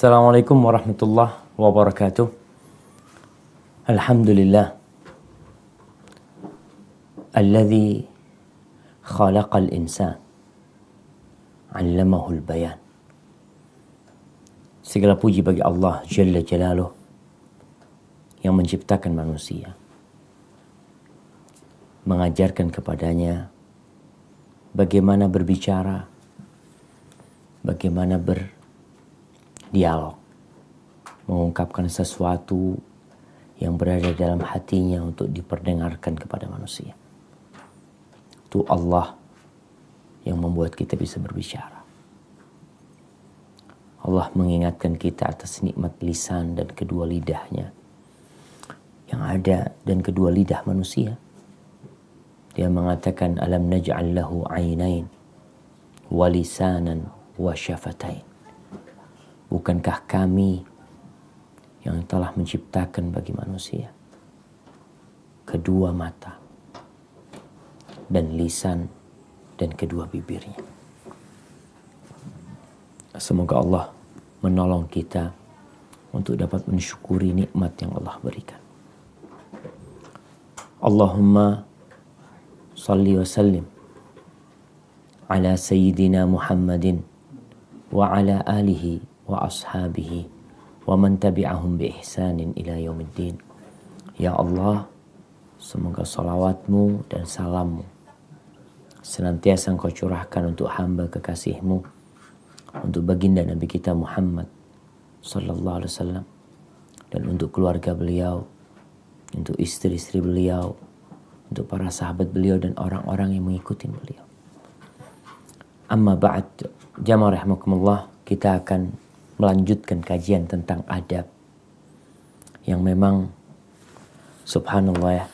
Assalamualaikum warahmatullahi wabarakatuh. Alhamdulillah alladzi khalaqal insan 'allamahul bayan. Segala puji bagi Allah Jalla Jalaluh yang menciptakan manusia, mengajarkan kepadanya bagaimana berbicara, bagaimana dialog, mengungkapkan sesuatu yang berada dalam hatinya untuk diperdengarkan kepada manusia. Itu Allah yang membuat kita bisa berbicara. Allah mengingatkan kita atas nikmat lisan dan kedua lidahnya yang ada dan kedua lidah manusia. Dia mengatakan alam naj'al lahu 'ainain wa lisanan wa syafatain. Bukankah kami yang telah menciptakan bagi manusia kedua mata dan lisan dan kedua bibirnya. Semoga Allah menolong kita untuk dapat mensyukuri nikmat yang Allah berikan. Allahumma salli wa sallim ala sayyidina Muhammadin wa ala alihi wa ashabihi wa man tabi'ahum bi ihsanin ila yaumiddin. Ya Allah, semoga salawatmu dan salammu senantiasa engkau curahkan untuk hamba kekasihmu, untuk baginda Nabi kita Muhammad sallallahu alaihi wasallam, dan untuk keluarga beliau, untuk istri-istri beliau, untuk para sahabat beliau dan orang-orang yang mengikuti beliau. Amma ba'd, jamaah rahimakumullah, kita akan melanjutkan kajian tentang adab yang memang subhanallah ya,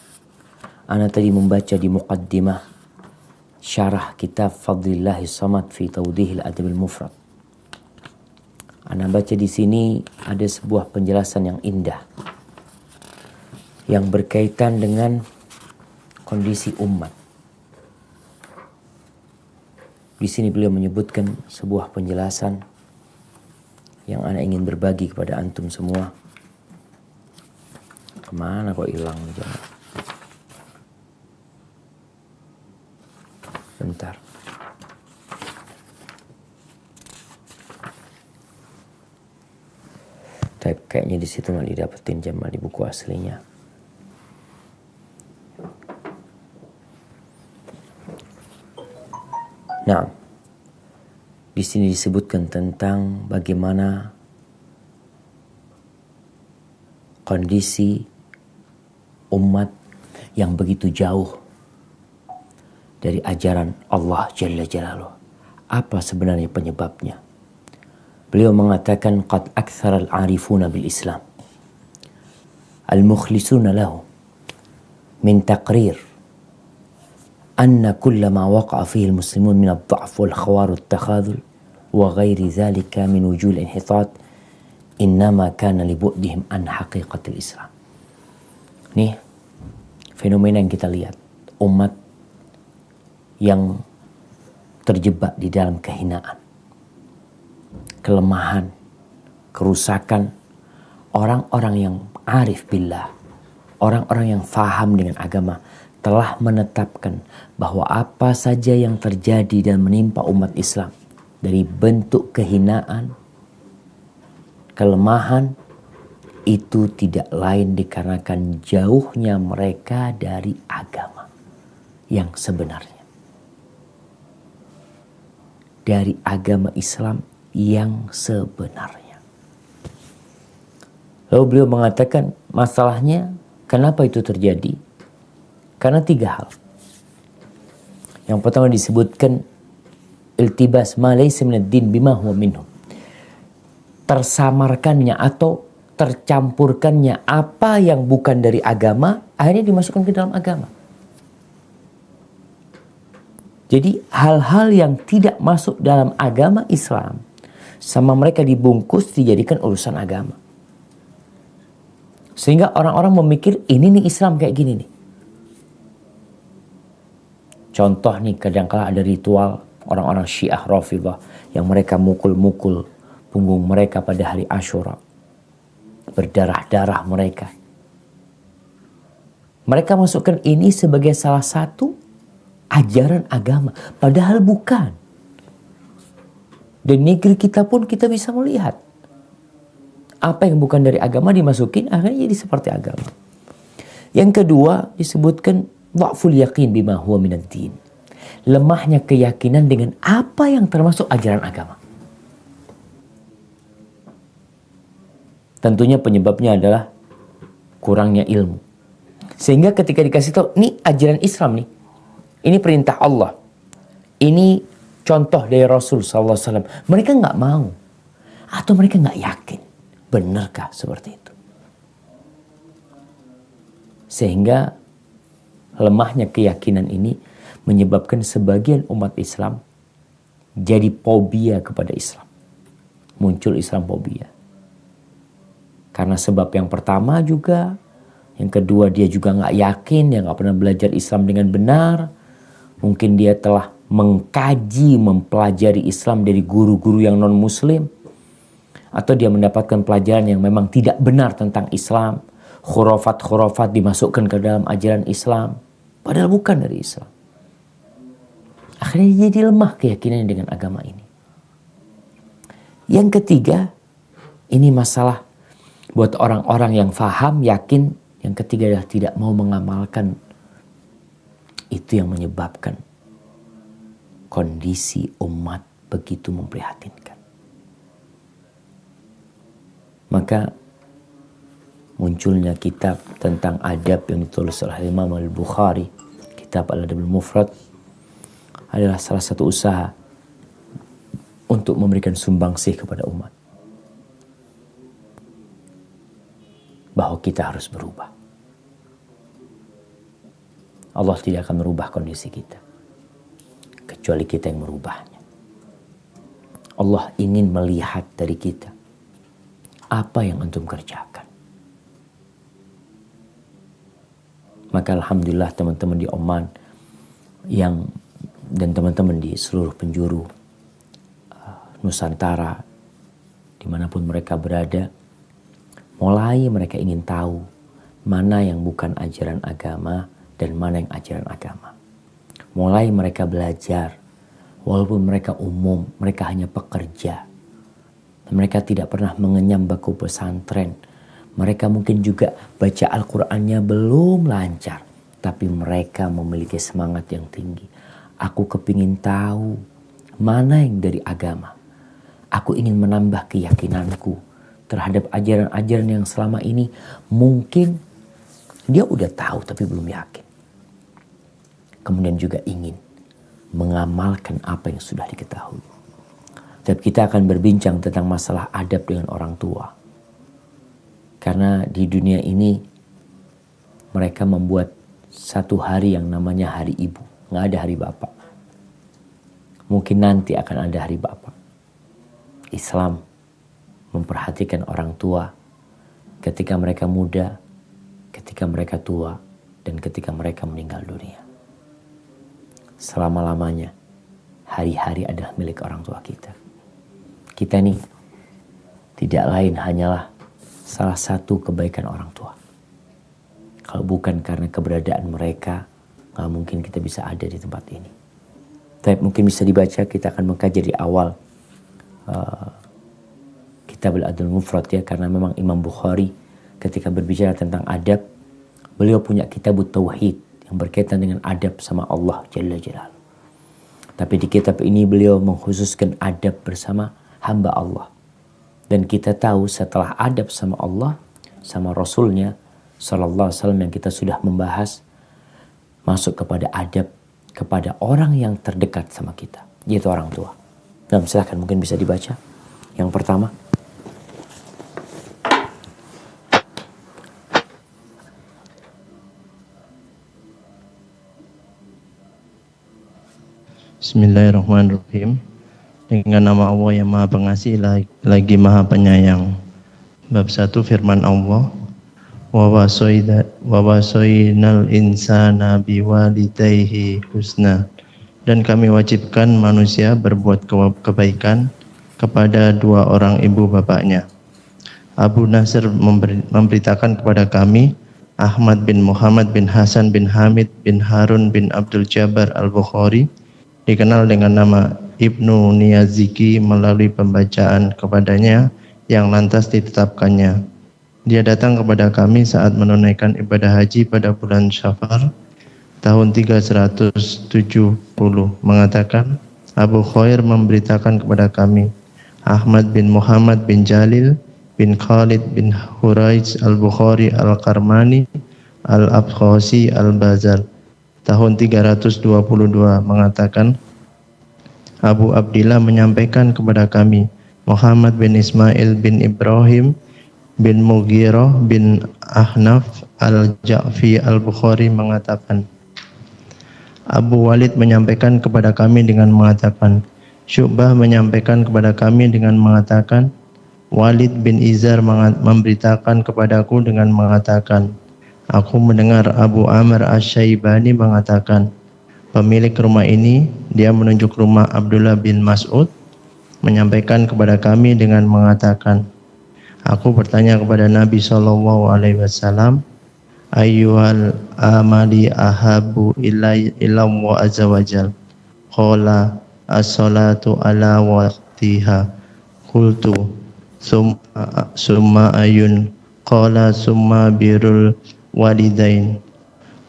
ana tadi membaca di muqaddimah syarah kitab Fadlillahi Samad fi Tawdihil Adabil Mufrad. Ana baca di sini ada sebuah penjelasan yang indah yang berkaitan dengan kondisi umat. Di sini beliau menyebutkan sebuah penjelasan yang ana ingin berbagi kepada antum semua. Kemana kok hilang? Bentar. Type kayaknya di situ nggak didapetin Jamal di buku aslinya. Nah, di sini disebutkan tentang bagaimana kondisi umat yang begitu jauh dari ajaran Allah Jalla Jalaluh. Apa sebenarnya penyebabnya? Beliau mengatakan qad aktsara al-'arifuna bil Islam al-mukhlisuna lahu min taqrir anna kulla ma waqa'a fihi al-muslimun min ad-dha'f wal khawar wat-takhadhul wa ghairi dhalika min wujuhil inhitat innama kana li bu'dihim an haqiqatil Islam. Nih fenomena yang kita lihat, umat yang terjebak di dalam kehinaan, kelemahan, kerusakan. Orang-orang yang arif billah, orang-orang yang faham dengan agama telah menetapkan bahwa apa saja yang terjadi dan menimpa umat Islam dari bentuk kehinaan, kelemahan, itu tidak lain dikarenakan jauhnya mereka dari agama yang sebenarnya, dari agama Islam yang sebenarnya. Lalu beliau mengatakan masalahnya kenapa itu terjadi? Karena 3 hal. Yang pertama disebutkan iltibas ma laysa minad din bima huwa minhu. Tersamarkannya atau tercampurkannya apa yang bukan dari agama akhirnya dimasukkan ke dalam agama. Jadi hal-hal yang tidak masuk dalam agama Islam sama mereka dibungkus dijadikan urusan agama. Sehingga orang-orang memikir ini nih Islam kayak gini nih. Contoh nih, kadang-kala ada ritual orang-orang Syiah Rafidhah yang mereka mukul-mukul punggung mereka pada hari Asyura. Berdarah-darah mereka. Mereka masukkan ini sebagai salah satu ajaran agama. Padahal bukan. Di negeri kita pun kita bisa melihat. Apa yang bukan dari agama dimasukin akhirnya jadi seperti agama. Yang kedua disebutkan dha'ful yaqin bima huwa minad din. Lemahnya keyakinan dengan apa yang termasuk ajaran agama. Tentunya penyebabnya adalah kurangnya ilmu. Sehingga ketika dikasih tahu, ini ajaran Islam nih. Ini perintah Allah. Ini contoh dari Rasul SAW. Mereka nggak mau. Atau mereka nggak yakin. Benarkah seperti itu? Sehingga lemahnya keyakinan ini menyebabkan sebagian umat Islam jadi fobia kepada Islam. Muncul Islamfobia. Karena sebab yang pertama juga, yang kedua dia juga nggak yakin, dia nggak pernah belajar Islam dengan benar. Mungkin dia telah mengkaji, mempelajari Islam dari guru-guru yang non-muslim. Atau dia mendapatkan pelajaran yang memang tidak benar tentang Islam. Khurafat-khurafat dimasukkan ke dalam ajaran Islam. Padahal bukan dari Islam. Akhirnya jadi lemah keyakinannya dengan agama ini. Yang ketiga, ini masalah buat orang-orang yang faham, yakin. Yang ketiga adalah tidak mau mengamalkan. Itu yang menyebabkan kondisi umat begitu memprihatinkan. Maka munculnya kitab tentang adab yang ditulis oleh Imam Al-Bukhari, kitab Al-Adab Al-Mufrad, adalah salah satu usaha untuk memberikan sumbangsih kepada umat. Bahwa kita harus berubah. Allah tidak akan merubah kondisi kita. Kecuali kita yang merubahnya. Allah ingin melihat dari kita. Apa yang antum kerjakan. Maka alhamdulillah teman-teman di Oman dan teman-teman di seluruh penjuru Nusantara, dimanapun mereka berada, mulai mereka ingin tahu mana yang bukan ajaran agama dan mana yang ajaran agama. Mulai mereka belajar, walaupun mereka umum, mereka hanya pekerja. Mereka tidak pernah mengenyam bangku pesantren. Mereka mungkin juga baca Al-Qur'annya belum lancar. Tapi mereka memiliki semangat yang tinggi. Aku kepingin tahu mana yang dari agama. Aku ingin menambah keyakinanku terhadap ajaran-ajaran yang selama ini mungkin dia udah tahu tapi belum yakin. Kemudian juga ingin mengamalkan apa yang sudah diketahui. Dan kita akan berbincang tentang masalah adab dengan orang tua. Karena di dunia ini mereka membuat satu hari yang namanya hari ibu. Nggak ada hari bapak. Mungkin nanti akan ada hari bapak. Islam memperhatikan orang tua ketika mereka muda, ketika mereka tua, dan ketika mereka meninggal dunia. Selama-lamanya hari-hari adalah milik orang tua kita. Kita nih tidak lain hanyalah salah satu kebaikan orang tua. Kalau bukan karena keberadaan mereka, nggak mungkin kita bisa ada di tempat ini. Tapi mungkin bisa dibaca, kita akan mengkaji di awal kitab Al-Adab Al-Mufrad ya, karena memang Imam Bukhari ketika berbicara tentang adab, beliau punya kitab Tauhid yang berkaitan dengan adab sama Allah Jalla Jalaluhu. Tapi di kitab ini beliau mengkhususkan adab bersama hamba Allah. Dan kita tahu setelah adab sama Allah, sama Rasulnya Sallallahu Alaihi Wasallam yang kita sudah membahas, masuk kepada adab kepada orang yang terdekat sama kita, yaitu orang tua. Dan silahkan mungkin bisa dibaca. Yang pertama, Bismillahirrahmanirrahim. Dengan nama Allah yang Maha Pengasih lagi Maha Penyayang. Bab 1 firman Allah, wa wasainal insana biwalidayhi husna. Dan kami wajibkan manusia berbuat kebaikan kepada dua orang ibu bapaknya. Abu Nasr memberitakan kepada kami Ahmad bin Muhammad bin Hasan bin Hamid bin Harun bin Abdul Jabbar al-Bukhari, dikenal dengan nama Ibnu Niyaziki, melalui pembacaan kepadanya yang lantas ditetapkannya. Dia datang kepada kami saat menunaikan ibadah haji pada bulan Syafar tahun 370, mengatakan, Abu Khair memberitakan kepada kami Ahmad bin Muhammad bin Jalil bin Khalid bin Huraiz al-Bukhari al-Karmani al-Abkhasi al-Bazar tahun 322 mengatakan, Abu Abdillah menyampaikan kepada kami Muhammad bin Ismail bin Ibrahim bin Mughirah bin Ahnaf al-Ja'fi al-Bukhari mengatakan, Abu Walid menyampaikan kepada kami dengan mengatakan, Syu'bah menyampaikan kepada kami dengan mengatakan, Walid bin Izar memberitakan kepadaku dengan mengatakan, aku mendengar Abu Amr Asy-Syaibani mengatakan, pemilik rumah ini, dia menunjuk rumah Abdullah bin Mas'ud, menyampaikan kepada kami dengan mengatakan, aku bertanya kepada Nabi SAW, ayyuhal amali ahabu ilallah azza wajal, qala as-salatu ala waqtiha, qultu summa ayun, qala summa birrul walidain,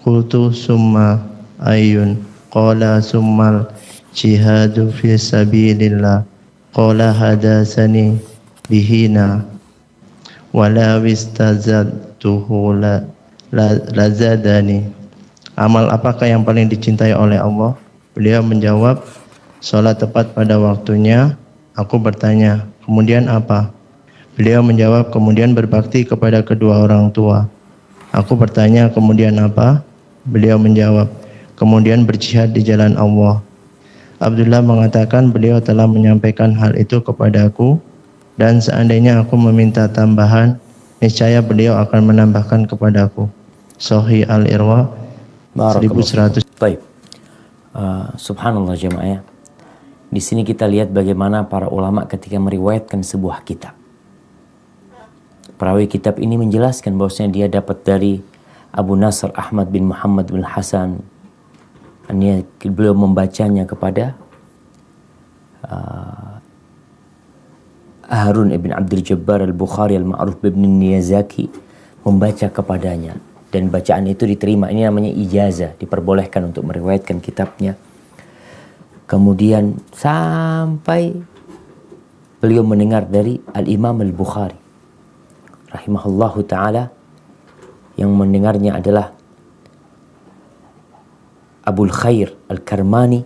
qultu summa ayun, qala summal jihadu fi sabilillah, qala hadatsani bihina wala wistazadtuhu lazadani. Amal apakah yang paling dicintai oleh Allah? Beliau menjawab, salat tepat pada waktunya. Aku bertanya, kemudian apa? Beliau menjawab, kemudian berbakti kepada kedua orang tua. Aku bertanya, kemudian apa? Beliau menjawab, kemudian berjihad di jalan Allah. Abdullah mengatakan, beliau telah menyampaikan hal itu kepadaku, dan seandainya aku meminta tambahan, niscaya beliau akan menambahkan kepadaku. Sahih Al-Irwa 1100. Baik. Subhanallah jemaah. Di sini kita lihat bagaimana para ulama ketika meriwayatkan sebuah kitab. Perawi kitab ini menjelaskan bahwasanya dia dapat dari Abu Nasr Ahmad bin Muhammad bin Hasan. Beliau membacanya kepada Harun ibn Abdul Jabbar al-Bukhari al-Ma'ruf ibn Niyazaki, membaca kepadanya. Dan bacaan itu diterima. Ini namanya ijazah, diperbolehkan untuk meriwayatkan kitabnya. Kemudian sampai beliau mendengar dari Al-Imam Al-Bukhari rahimahullahu ta'ala, yang mendengarnya adalah Abul Khair Al-Karmani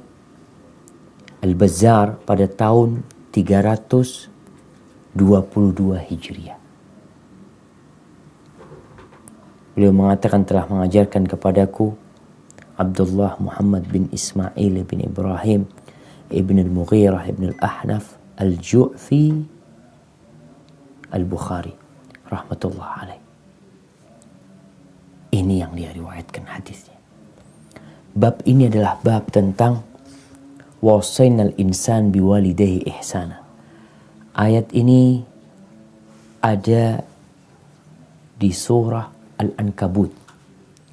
Al-Bazzar pada tahun 322 Hijriah. Beliau mengatakan, telah mengajarkan kepadaku Abdullah Muhammad bin Ismail bin Ibrahim ibn al-Mughirah ibn al-Ahnaf al-Ju'fi al-Bukhari rahmatullah alaih. Ini yang dia riwayatkan hadisnya. Bab ini adalah bab tentang wasainal insan biwalidayhi ihsana. Ayat ini ada di surah Al-Ankabut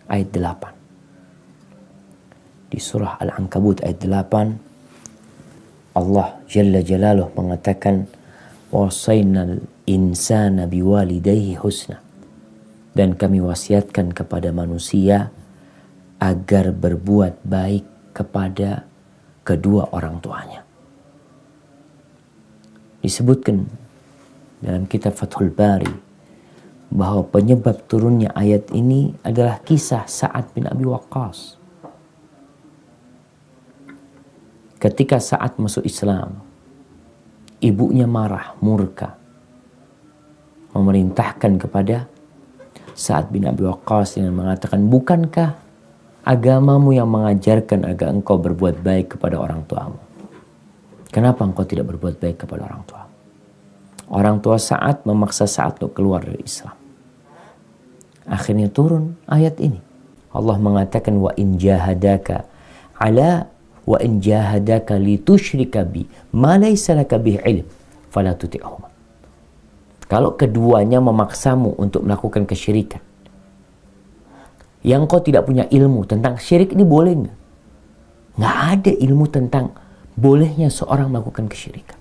ayat 8. Di surah Al-Ankabut ayat 8, Allah Jalla Jalaluh mengatakan, wasainal insana biwalidayhi husna, dan kami wasiatkan kepada manusia agar berbuat baik kepada kedua orang tuanya. Disebutkan dalam kitab Fathul Bari bahwa penyebab turunnya ayat ini adalah kisah Sa'ad bin Abi Waqqas. Ketika Sa'ad masuk Islam, ibunya marah, murka, memerintahkan kepada Sa'ad bin Abi Waqqas dengan mengatakan, bukankah agamamu yang mengajarkan agar engkau berbuat baik kepada orang tuamu? Kenapa engkau tidak berbuat baik kepada orang tua? Orang tua Sa'ad memaksa Sa'ad untuk keluar dari Islam. Akhirnya turun ayat ini. Allah mengatakan, wa in jahadaka li tusyrika bi ma laysa laka bihi ilm fala tuti'huma. Kalau keduanya memaksamu untuk melakukan kesyirikan, yang kau tidak punya ilmu tentang syirik ini boleh nggak? Nggak ada ilmu tentang bolehnya seorang melakukan kesyirikan.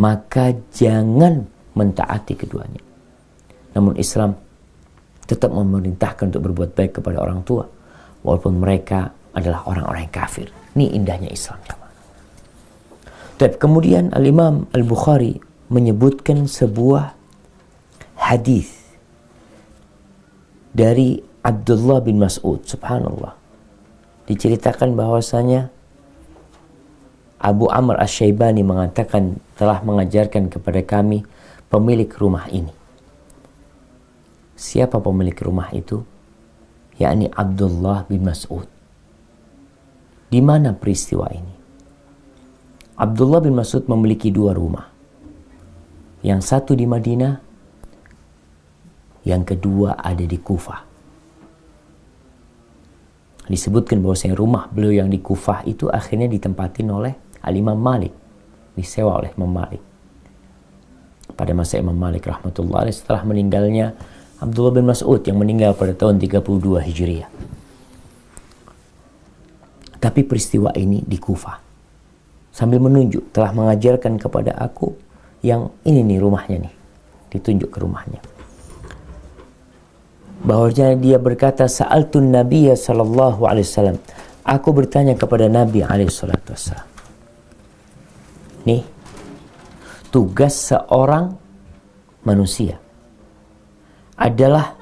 Maka jangan mentaati keduanya. Namun Islam tetap memerintahkan untuk berbuat baik kepada orang tua, walaupun mereka adalah orang-orang yang kafir. Ini indahnya Islam. Kemudian Al-Imam Al-Bukhari menyebutkan sebuah hadis dari Abdullah bin Mas'ud. Subhanallah. Diceritakan bahwasanya Abu Amr Asy-Syaibani mengatakan telah mengajarkan kepada kami pemilik rumah ini. Siapa pemilik rumah itu? Yakni Abdullah bin Mas'ud. Di mana peristiwa ini? Abdullah bin Mas'ud memiliki 2 rumah. Yang satu di Madinah, yang kedua ada di Kufah. Disebutkan bahwasanya rumah beliau yang di Kufah itu akhirnya ditempatin oleh Al-Imam Malik, disewa oleh Imam Malik. Pada masa Imam Malik rahmatullah alaih, setelah meninggalnya Abdullah bin Mas'ud yang meninggal pada tahun 32 Hijriah. Tapi peristiwa ini di Kufah. Sambil menunjuk, telah mengajarkan kepada aku yang ini nih rumahnya nih. Ditunjuk ke rumahnya. Bahwasanya dia berkata, Sa'altun Nabiya sallallahu alaihi wasallam. Aku bertanya kepada Nabi alaihi salatu wassalam. Nih, tugas seorang manusia adalah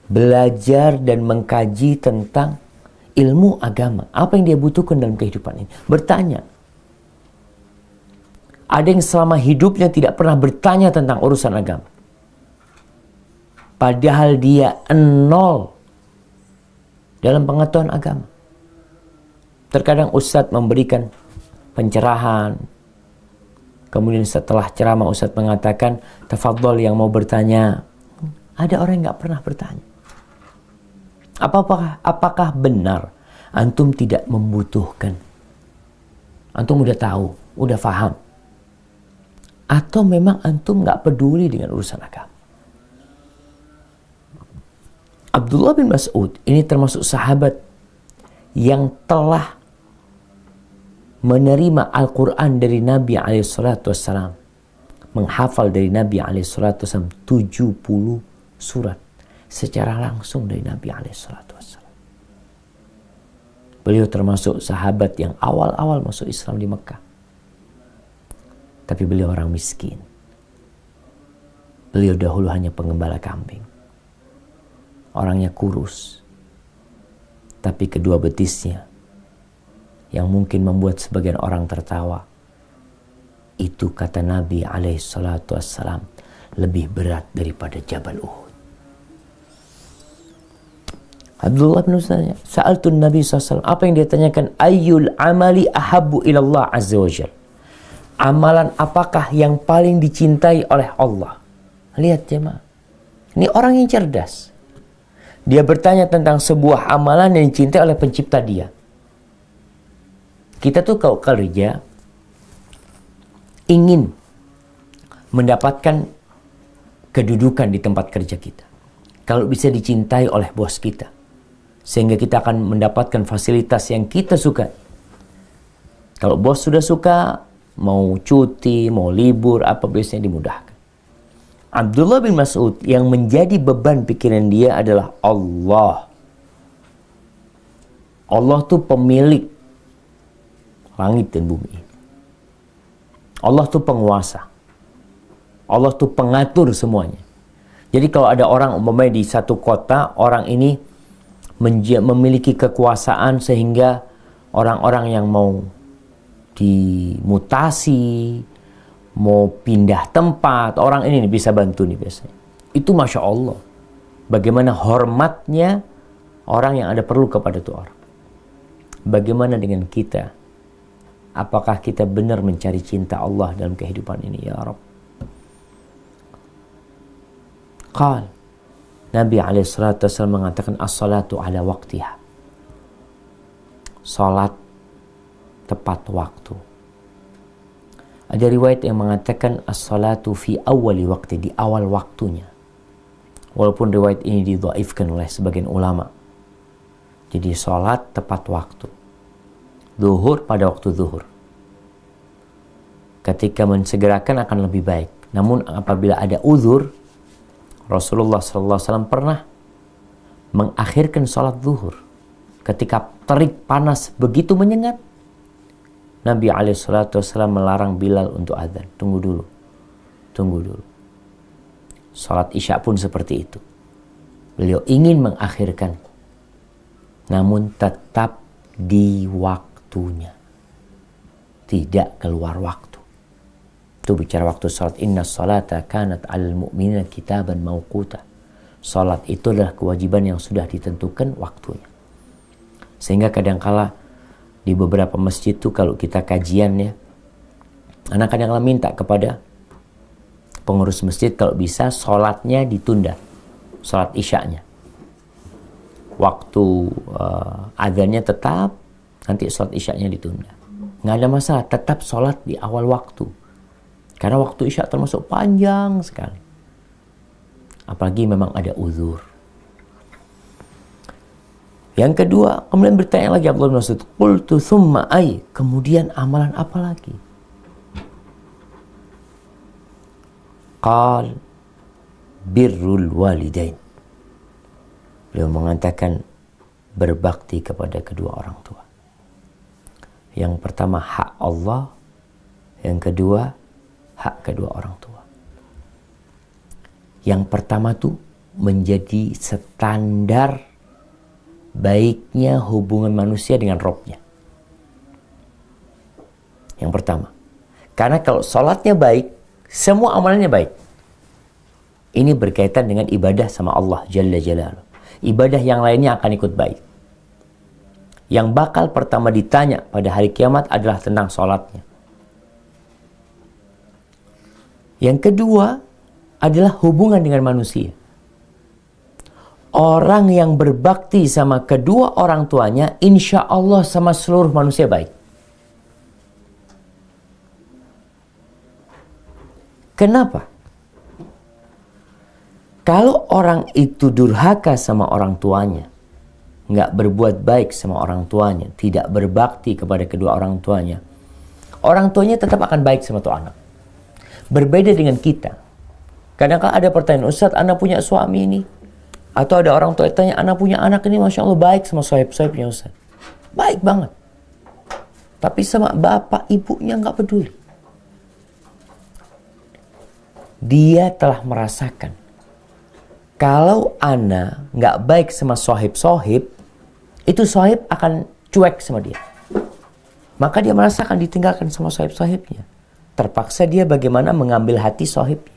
belajar dan mengkaji tentang ilmu agama. Apa yang dia butuhkan dalam kehidupan ini. Bertanya. Ada yang selama hidupnya tidak pernah bertanya tentang urusan agama. Padahal dia 0 dalam pengetahuan agama. Terkadang Ustadz memberikan pencerahan. Kemudian setelah ceramah Ustadz mengatakan, tafadhol yang mau bertanya. Ada orang yang nggak pernah bertanya. Apakah benar antum tidak membutuhkan? Antum udah tahu, udah paham. Atau memang antum nggak peduli dengan urusan agama? Abdullah bin Mas'ud ini termasuk sahabat yang telah menerima Al-Quran dari Nabi SAW, menghafal dari Nabi SAW 70 surat secara langsung dari Nabi SAW. Beliau termasuk sahabat yang awal-awal masuk Islam di Mekah. Tapi beliau orang miskin. Beliau dahulu hanya penggembala kambing. Orangnya kurus. Tapi kedua betisnya yang mungkin membuat sebagian orang tertawa, itu kata Nabi SAW lebih berat daripada Jabal Uhud. Abdullah bin Mas'ud, Sa'altun Nabi SAW, apa yang dia tanyakan? Ayyul amali ahabbu ilallah azza wa jalla. Amalan apakah yang paling dicintai oleh Allah? Lihat jemaah. Ini orang yang cerdas. Dia bertanya tentang sebuah amalan yang dicintai oleh pencipta dia. Kita tuh kalau kerja ingin mendapatkan kedudukan di tempat kerja kita. Kalau bisa dicintai oleh bos kita. Sehingga kita akan mendapatkan fasilitas yang kita suka. Kalau bos sudah suka, mau cuti, mau libur, apa biasanya dimudahkan. Abdullah bin Mas'ud yang menjadi beban pikiran dia adalah Allah. Allah tuh pemilik langit dan bumi. Allah tuh penguasa. Allah tuh pengatur semuanya. Jadi kalau ada orang umpamanya di satu kota, orang ini memiliki kekuasaan sehingga orang-orang yang mau dimutasi, mau pindah tempat, orang ini bisa bantu nih biasanya. Itu Masya Allah. Bagaimana hormatnya orang yang ada perlu kepada itu orang. Bagaimana dengan kita? Apakah kita benar mencari cinta Allah dalam kehidupan ini ya Rabb? Qal, Nabi SAW mengatakan as-salatu ala waqtiha. Salat tepat waktu. Ada riwayat yang mengatakan as-salatu fi awwali waqti, di awal waktunya. Walaupun riwayat ini didhaifkan oleh sebagian ulama. Jadi salat tepat waktu. Zuhur pada waktu zuhur. Ketika mensegerakan akan lebih baik. Namun apabila ada uzur, Rasulullah SAW pernah mengakhirkan salat zuhur. Ketika terik panas begitu menyengat, Nabi SAW melarang Bilal untuk azan. Tunggu dulu. Salat Isya pun seperti itu. Beliau ingin mengakhirkan, namun tetap di waktunya. Tidak keluar waktu. Itu bicara waktu salat. Inna salata kanat alal mu'minina kitaban mawquta. Salat itu adalah kewajiban yang sudah ditentukan waktunya. Sehingga kadangkala di beberapa masjid itu kalau kita kajian ya, anak kadang-kala minta kepada pengurus masjid kalau bisa sholatnya ditunda, sholat isyanya. Waktu azannya tetap, nanti sholat isyanya ditunda. Nggak ada masalah, tetap sholat di awal waktu. Karena waktu isya termasuk panjang sekali. Apalagi memang ada uzur. Yang kedua, kemudian bertanya lagi Abdullah bin Mas'ud, qultu thumma ay, kemudian amalan apa lagi? Qal birrul walidain. Beliau mengatakan berbakti kepada kedua orang tua. Yang pertama hak Allah, yang kedua hak kedua orang tua. Yang pertama tuh menjadi standar baiknya hubungan manusia dengan Rabb-nya. Yang pertama. Karena kalau sholatnya baik, semua amalannya baik. Ini berkaitan dengan ibadah sama Allah Jalla Jalaluh. Ibadah yang lainnya akan ikut baik. Yang bakal pertama ditanya pada hari kiamat adalah tentang sholatnya. Yang kedua adalah hubungan dengan manusia. Orang yang berbakti sama kedua orang tuanya, insya Allah sama seluruh manusia baik. Kenapa? Kalau orang itu durhaka sama orang tuanya, nggak berbuat baik sama orang tuanya, tidak berbakti kepada kedua orang tuanya tetap akan baik sama tuh anak. Berbeda dengan kita. Kadang-kadang ada pertanyaan, Ustadz, anak punya suami ini. Atau ada orang tua tanya, anak punya anak ini Masya Allah baik sama sohib-sohibnya Ustaz. Baik banget. Tapi sama bapak ibunya nggak peduli. Dia telah merasakan. Kalau anak nggak baik sama sohib-sohib, itu sohib akan cuek sama dia. Maka dia merasakan ditinggalkan sama sohib-sohibnya. Terpaksa dia bagaimana mengambil hati sohibnya.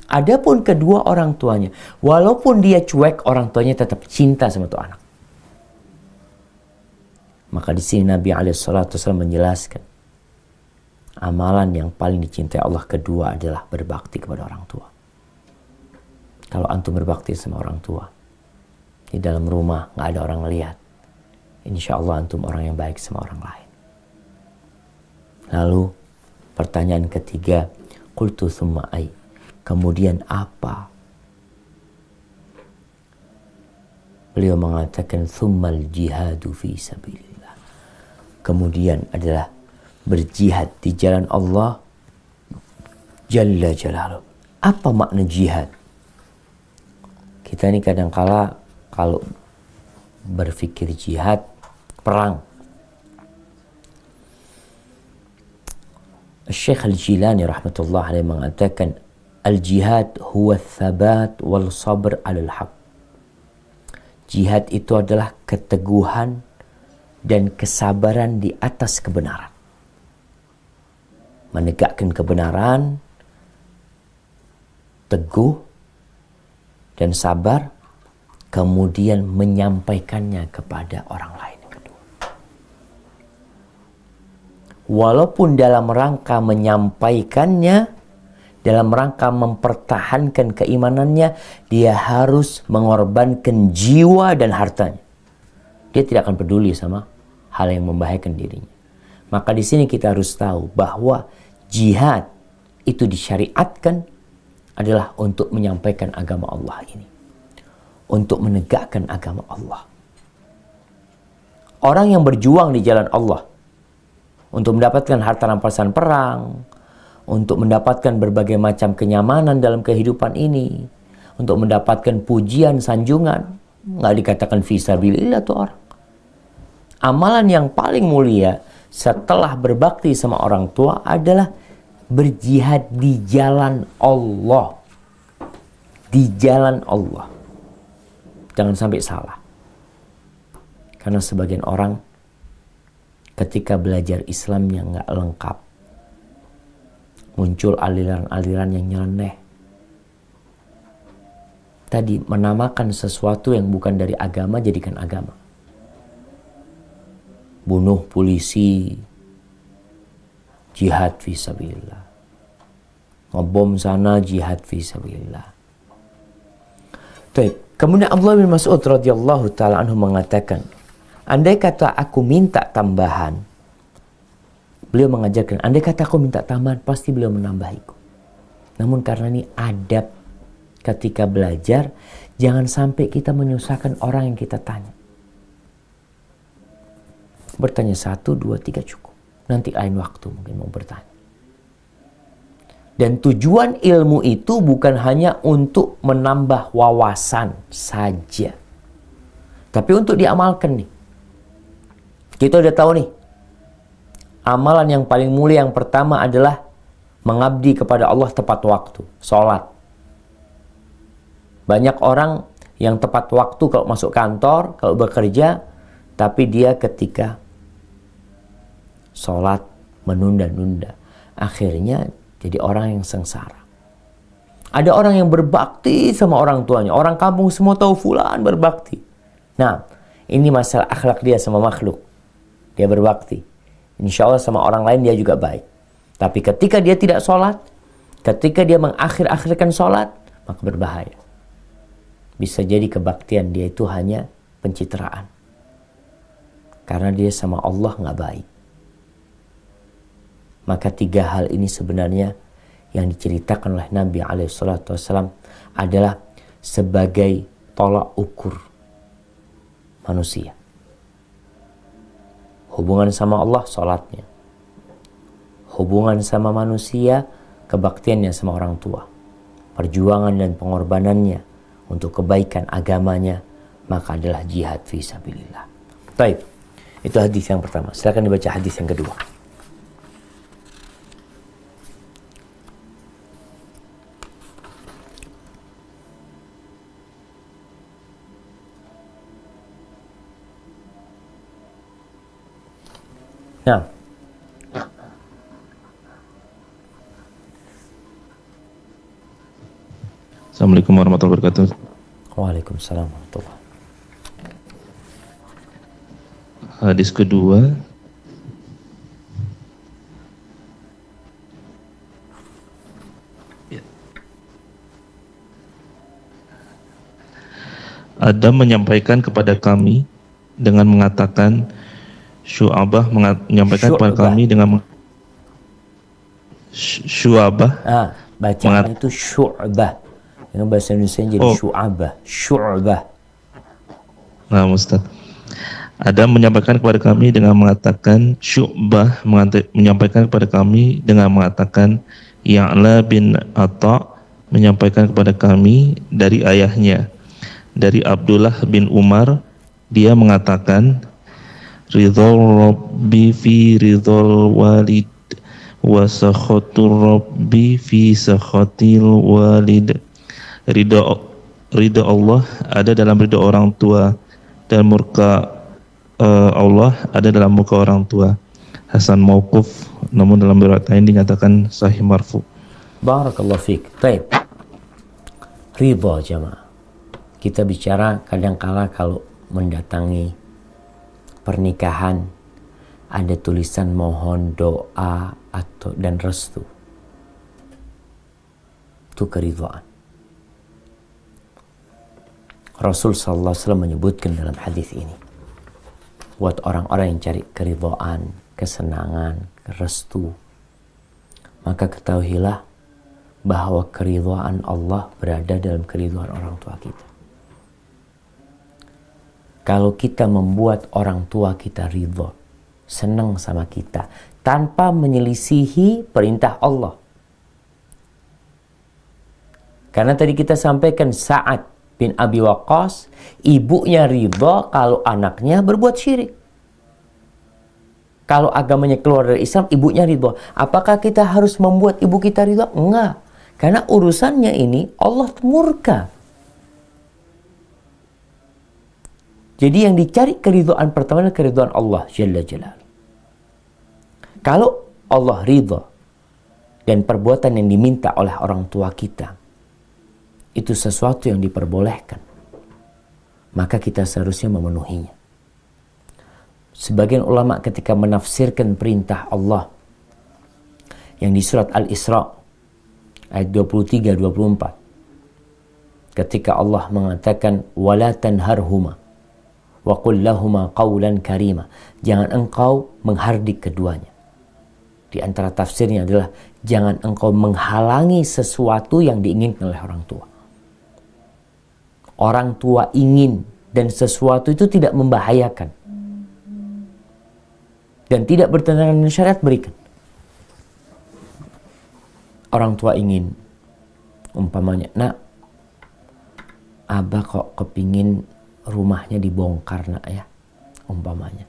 Adapun kedua orang tuanya, walaupun dia cuek, orang tuanya tetap cinta sama tuh anak. Maka di sini Nabi SAW menjelaskan, amalan yang paling dicintai Allah kedua adalah berbakti kepada orang tua. Kalau antum berbakti sama orang tua, di dalam rumah nggak ada orang lihat, insya Allah antum orang yang baik sama orang lain. Lalu pertanyaan ketiga, qultu thumma ay. Kemudian apa? Beliau mengatakan thummal jihadu fi sabilillah. Kemudian adalah berjihad di jalan Allah Jalla Jalaluh. Apa makna jihad? Kita ini kadangkala kalau berpikir jihad, perang. Syekh Al-Jilani rahmatullah alaihi mengatakan al-jihad huwa thabat wal sabr alal haq. Jihad itu adalah keteguhan dan kesabaran di atas kebenaran. Menegakkan kebenaran, teguh dan sabar, kemudian menyampaikannya kepada orang lain. Walaupun dalam rangka menyampaikannya, dalam rangka mempertahankan keimanannya, dia harus mengorbankan jiwa dan hartanya. Dia tidak akan peduli sama hal yang membahayakan dirinya. Maka di sini kita harus tahu bahwa jihad itu disyariatkan adalah untuk menyampaikan agama Allah ini, untuk menegakkan agama Allah. Orang yang berjuang di jalan Allah untuk mendapatkan harta rampasan perang, untuk mendapatkan berbagai macam kenyamanan dalam kehidupan ini, untuk mendapatkan pujian, sanjungan, nggak dikatakan fisabilillah tuh orang. Amalan yang paling mulia setelah berbakti sama orang tua adalah berjihad di jalan Allah. Di jalan Allah. Jangan sampai salah. Karena sebagian orang ketika belajar Islamnya nggak lengkap, muncul aliran-aliran yang nyeleneh. Tadi menamakan sesuatu yang bukan dari agama jadikan agama. Bunuh polisi, jihad fisabilillah. Ngebom sana, jihad fisabilillah. Kemudian Abdullah bin Mas'ud radhiyallahu taala anhu mengatakan, andai kata aku minta tambahan, beliau mengajarkan, andai kata aku minta tambahan, pasti beliau menambahiku. Namun karena ini adab ketika belajar, jangan sampai kita menyusahkan orang yang kita tanya. Bertanya 1, 2, 3 cukup. Nanti lain waktu mungkin mau bertanya. Dan tujuan ilmu itu bukan hanya untuk menambah wawasan saja, tapi untuk diamalkan nih. Kita udah tahu nih, amalan yang paling mulia yang pertama adalah mengabdi kepada Allah tepat waktu, sholat. Banyak orang yang tepat waktu kalau masuk kantor, kalau bekerja, tapi dia ketika sholat menunda-nunda. Akhirnya jadi orang yang sengsara. Ada orang yang berbakti sama orang tuanya. Orang kampung semua tahu fulan berbakti. Nah, ini masalah akhlak dia sama makhluk. Dia berbakti. Insya Allah sama orang lain dia juga baik. Tapi ketika dia tidak sholat, ketika dia mengakhir-akhirkan sholat, maka berbahaya. Bisa jadi kebaktian dia itu hanya pencitraan. Karena dia sama Allah nggak baik. Maka 3 hal ini sebenarnya yang diceritakan oleh Nabi SAW adalah sebagai tolak ukur manusia. Hubungan sama Allah, sholatnya. Hubungan sama manusia, kebaktiannya sama orang tua. Perjuangan dan pengorbanannya untuk kebaikan agamanya, maka adalah jihad fisabilillah. Baik, itu hadis yang pertama. Silakan dibaca hadis yang kedua. Nah, Assalamualaikum warahmatullahi wabarakatuh. Waalaikumsalam warahmatullahi. Hadis kedua, Adam menyampaikan kepada kami dengan mengatakan, Syu'abah menyampaikan kepada kami dengan Syu'abah. Bacaan itu Syu'bah. Dengan bahasa Indonesia jadi Syu'abah. Syu'bah. Nah, Ustaz. Adam menyampaikan kepada kami dengan mengatakan, Syu'bah menyampaikan kepada kami dengan mengatakan, Ya'la bin Atta menyampaikan kepada kami dari ayahnya, dari Abdullah bin Umar, dia mengatakan, Ridhol Rabbi fi ridhol walid wa sakhatur Rabbi fi sakhatil walid. Ridho Allah ada dalam ridho orang tua, dan murka Allah ada dalam muka orang tua. Hasan mauquf, namun dalam riwayat lain dinyatakan sahih marfu. Barakallahu fiik. Baik. Ridha jamaah. Kita bicara kadang-kala kalau mendatangi pernikahan ada tulisan mohon doa atau dan restu. Itu keridhaan. Rasul sallallahu alaihi wasallam menyebutkan dalam hadis ini, buat orang-orang yang cari keridhaan, kesenangan, restu, maka ketahuilah bahwa keridhaan Allah berada dalam keridhaan orang tua kita. Kalau kita membuat orang tua kita ridho, senang sama kita, tanpa menyelisihi perintah Allah. Karena tadi kita sampaikan Sa'ad bin Abi Waqqas, ibunya ridho kalau anaknya berbuat syirik. Kalau agamanya keluar dari Islam, ibunya ridho. Apakah kita harus membuat ibu kita ridho? Enggak. Karena urusannya ini Allah murka. Jadi yang dicari keridhaan pertama adalah keridhaan Allah Jalla Jalaluhu. Kalau Allah ridha dan perbuatan yang diminta oleh orang tua kita itu sesuatu yang diperbolehkan, maka kita seharusnya memenuhinya. Sebagian ulama ketika menafsirkan perintah Allah yang di surat Al-Isra ayat 23-24, ketika Allah mengatakan wala tanharhuma wa qul lahuma qawlan karima, jangan engkau menghardik keduanya. Di antara tafsirnya adalah jangan engkau menghalangi sesuatu yang diinginkan oleh orang tua. Orang tua ingin dan sesuatu itu tidak membahayakan dan tidak bertentangan dengan syariat, berikan. Orang tua ingin, umpamanya, nak, abah kok kepingin rumahnya dibongkar, nak ya, umpamanya.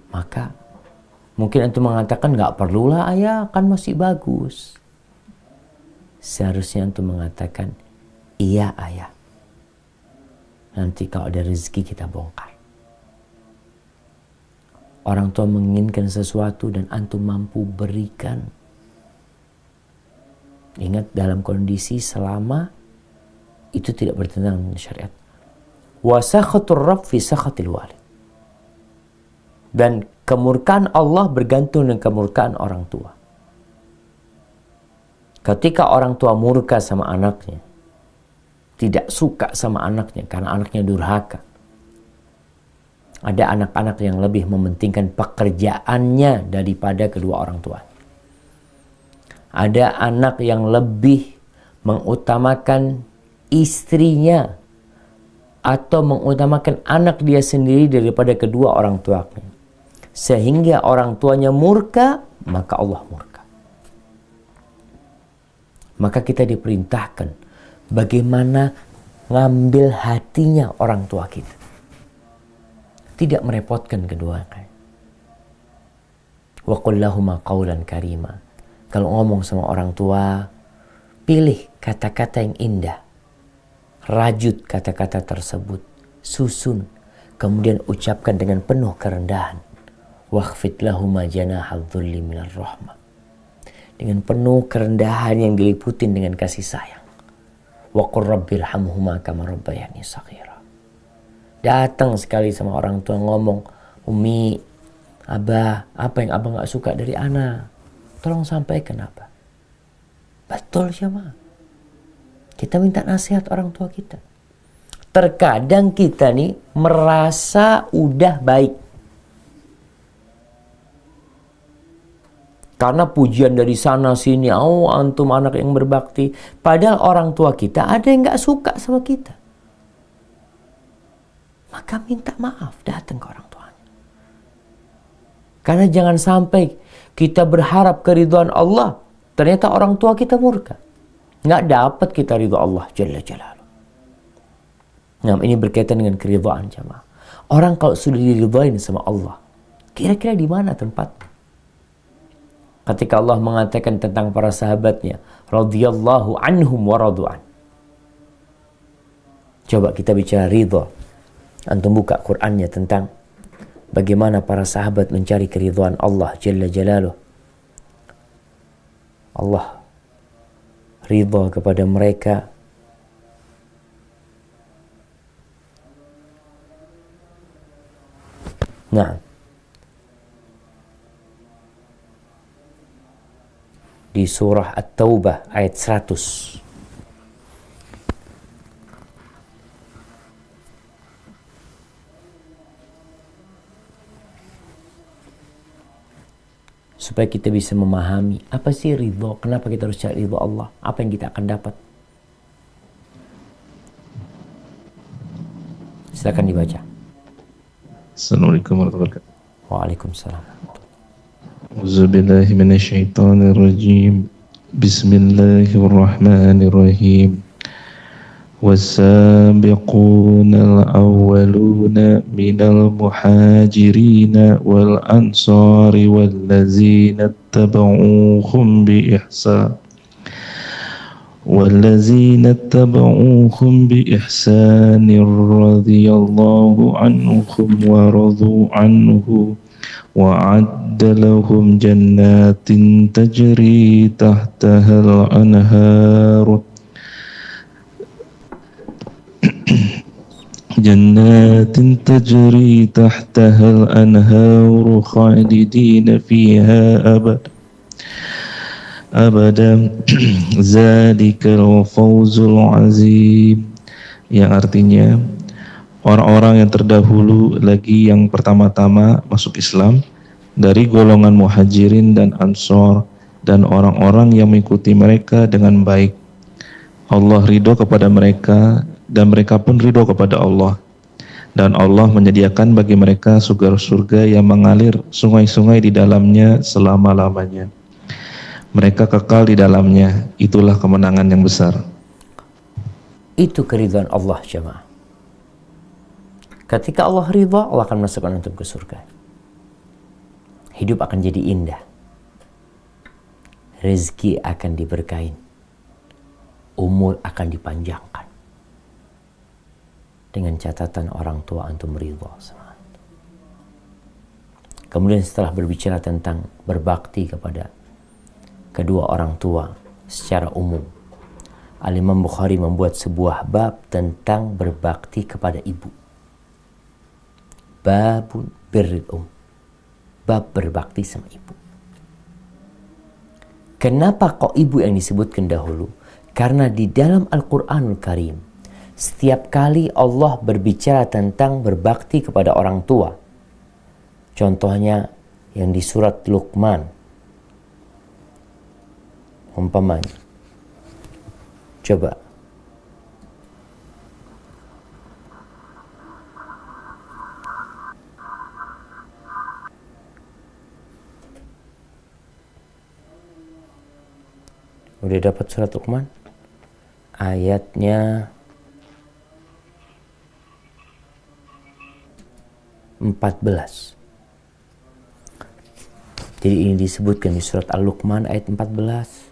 Maka mungkin antum mengatakan nggak perlulah ayah, kan masih bagus. Seharusnya antum mengatakan, iya ayah, nanti kalau ada rezeki kita bongkar. Orang tua menginginkan sesuatu dan antum mampu berikan. Ingat, dalam kondisi selama itu tidak bertentangan dengan syariat. Wa sakhatur rabb fi sakhatil walid. Dan kemurkaan Allah bergantung dengan kemurkaan orang tua. Ketika orang tua murka sama anaknya, tidak suka sama anaknya karena anaknya durhaka. Ada anak-anak yang lebih mementingkan pekerjaannya daripada kedua orang tua. Ada anak yang lebih mengutamakan istrinya atau mengutamakan anak dia sendiri daripada kedua orang tuanya. Sehingga orang tuanya murka, maka Allah murka. Maka kita diperintahkan bagaimana ngambil hatinya orang tua kita. Tidak merepotkan keduanya. Wa qul lahuma qawlan karima. Kalau ngomong sama orang tua, pilih kata-kata yang indah. Rajut kata-kata tersebut, susun, kemudian ucapkan dengan penuh kerendahan. Wakhfid lahuma janahal dhulli minar rahmah. Dengan penuh kerendahan yang diliputin dengan kasih sayang. Wa qur rabbilhamhuma kama rabbayani shaghira. Datang sekali sama orang tua ngomong, Umi, Abah, apa yang Abah gak suka dari Ana? Tolong sampaikan Abah. Betul Syama. Kita minta nasihat orang tua kita. Terkadang kita nih merasa udah baik. Karena pujian dari sana sini, oh antum anak yang berbakti. Padahal orang tua kita ada yang gak suka sama kita. Maka minta maaf, datang ke orang tuanya. Karena jangan sampai kita berharap keridhaan Allah, ternyata orang tua kita murka. Nggak dapat kita ridha Allah Jalla Jalaluhu. Nah, ini berkaitan dengan keridhaan jamaah. Orang kalau sudah diridhain sama Allah, kira-kira di mana tempatnya? Ketika Allah mengatakan tentang para sahabatnya, radhiyallahu anhum wa radu'an. Coba kita bicara ridha. Antum buka Qur'annya tentang bagaimana para sahabat mencari keridhaan Allah Jalla Jalaluhu. Allah ridha kepada mereka. Nah, di surah At-Taubah ayat 100. supaya kita bisa memahami apa sih ridho, kenapa kita harus cari ridho Allah, apa yang kita akan dapat. Silakan dibaca. Assalamualaikum warahmatullahi wabarakatuh. Waalaikumsalam. Auzubillahi minasyaitonirrajim. Bismillahirrahmanirrahim. والسابقون الأولون من المهاجرين والأنصار والذين اتبعوهم بإحسان رضي الله عنهم ورضوا عنه وأعد لهم جنات تجري تحتها الأنهار خالدين فيها أبدا ذلك الفوز العظيم, yang artinya orang-orang yang terdahulu lagi yang pertama-tama masuk Islam dari golongan muhajirin dan ansor dan orang-orang yang mengikuti mereka dengan baik, Allah ridho kepada mereka dan mereka pun ridho kepada Allah, dan Allah menyediakan bagi mereka surga-surga yang mengalir sungai-sungai di dalamnya selama-lamanya. Mereka kekal di dalamnya. Itulah kemenangan yang besar. Itu keridhaan Allah, jemaah. Ketika Allah ridha, Allah akan masukkan antum ke surga. Hidup akan jadi indah. Rezeki akan diberkahi. Umur akan dipanjangkan. Dengan catatan orang tua antum ridha. Kemudian setelah berbicara tentang berbakti kepada kedua orang tua secara umum, Al-Imam Bukhari membuat sebuah bab tentang berbakti kepada ibu. Babun birrul bab berbakti sama ibu. Kenapa kok ibu yang disebutkan dahulu? Karena di dalam Al-Quranul Karim, setiap kali Allah berbicara tentang berbakti kepada orang tua, contohnya yang di surat Luqman, umpamanya, coba udah dapat surat Luqman ayatnya 14. Jadi ini disebutkan di surat Al-Luqman ayat 14,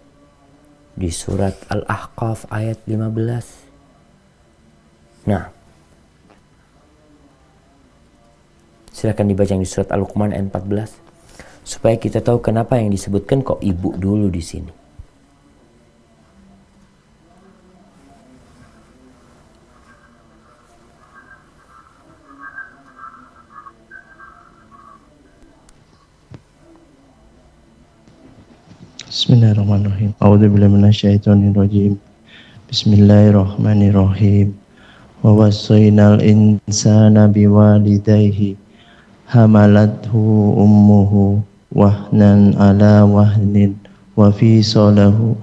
di surat Al-Ahqaf ayat 15. Nah, silakan dibaca yang di surat Al-Luqman ayat 14 supaya kita tahu kenapa yang disebutkan kok ibu dulu di sini. Bismillahirrahmanirrahim. A'udzubillahi minasyaitonirrajim. Bismillahirrahmanirrahim. Wa wassaynal insana biwalidayhi hamalathu ummuhu wahnan ala wahnin wa fisaluhu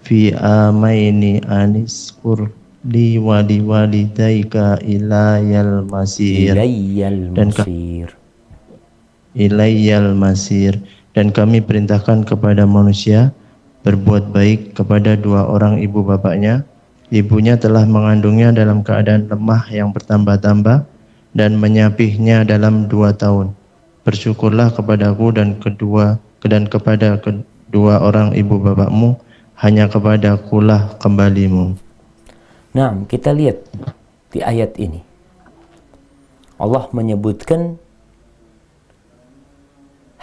fi amaini aniskur li waliwalidayka ilayal masir. Ilayyal masir, dan kami perintahkan kepada manusia berbuat baik kepada dua orang ibu bapaknya. Ibunya telah mengandungnya dalam keadaan lemah yang bertambah-tambah dan menyapihnya dalam 2 tahun. Bersyukurlah kepadaku dan kepada kedua orang ibu bapakmu, hanya kepadakulah kembalimu. Nah, kita lihat di ayat ini Allah menyebutkan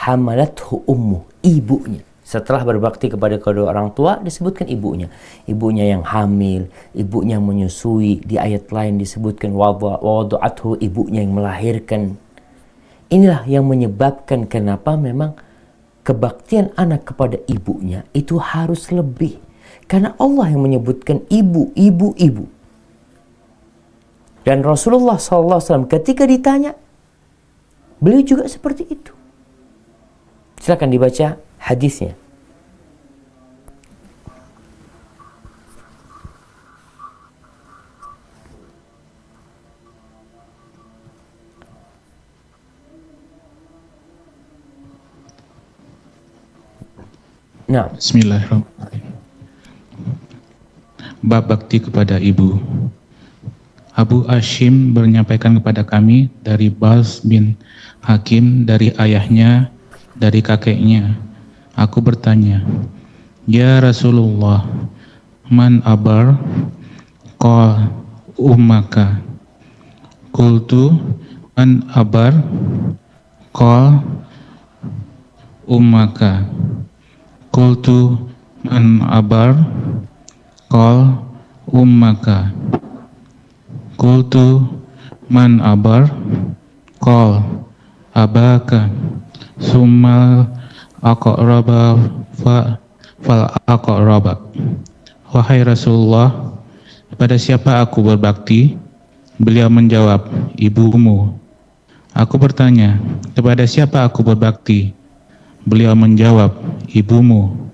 hamalathu ummu, ibunya. Setelah berbakti kepada kedua orang tua disebutkan ibunya. Ibunya yang hamil, ibunya yang menyusui. Di ayat lain disebutkan wada'athu, ibunya yang melahirkan. Inilah yang menyebabkan kenapa memang kebaktian anak kepada ibunya itu harus lebih. Karena Allah yang menyebutkan ibu. Dan Rasulullah SAW ketika ditanya, Beliau juga seperti itu. Silakan dibaca hadisnya. Nah, Bismillahirrahmanirrahim. Bab bakti kepada ibu. Abu Hashim menyampaikan kepada kami dari Bas bin Hakim, dari ayahnya, dari kakeknya. Aku bertanya, "Ya Rasulullah, man abar?" Qala ummaka. Qultu man abar? Qala ummaka. Qultu man abar? Qala ummaka. Qultu man abar? Qala abaka. Summal aqraba fal aqraba. Wahai Rasulullah, kepada siapa aku berbakti? Beliau menjawab, ibumu. Aku bertanya, kepada siapa aku berbakti? Beliau menjawab, ibumu.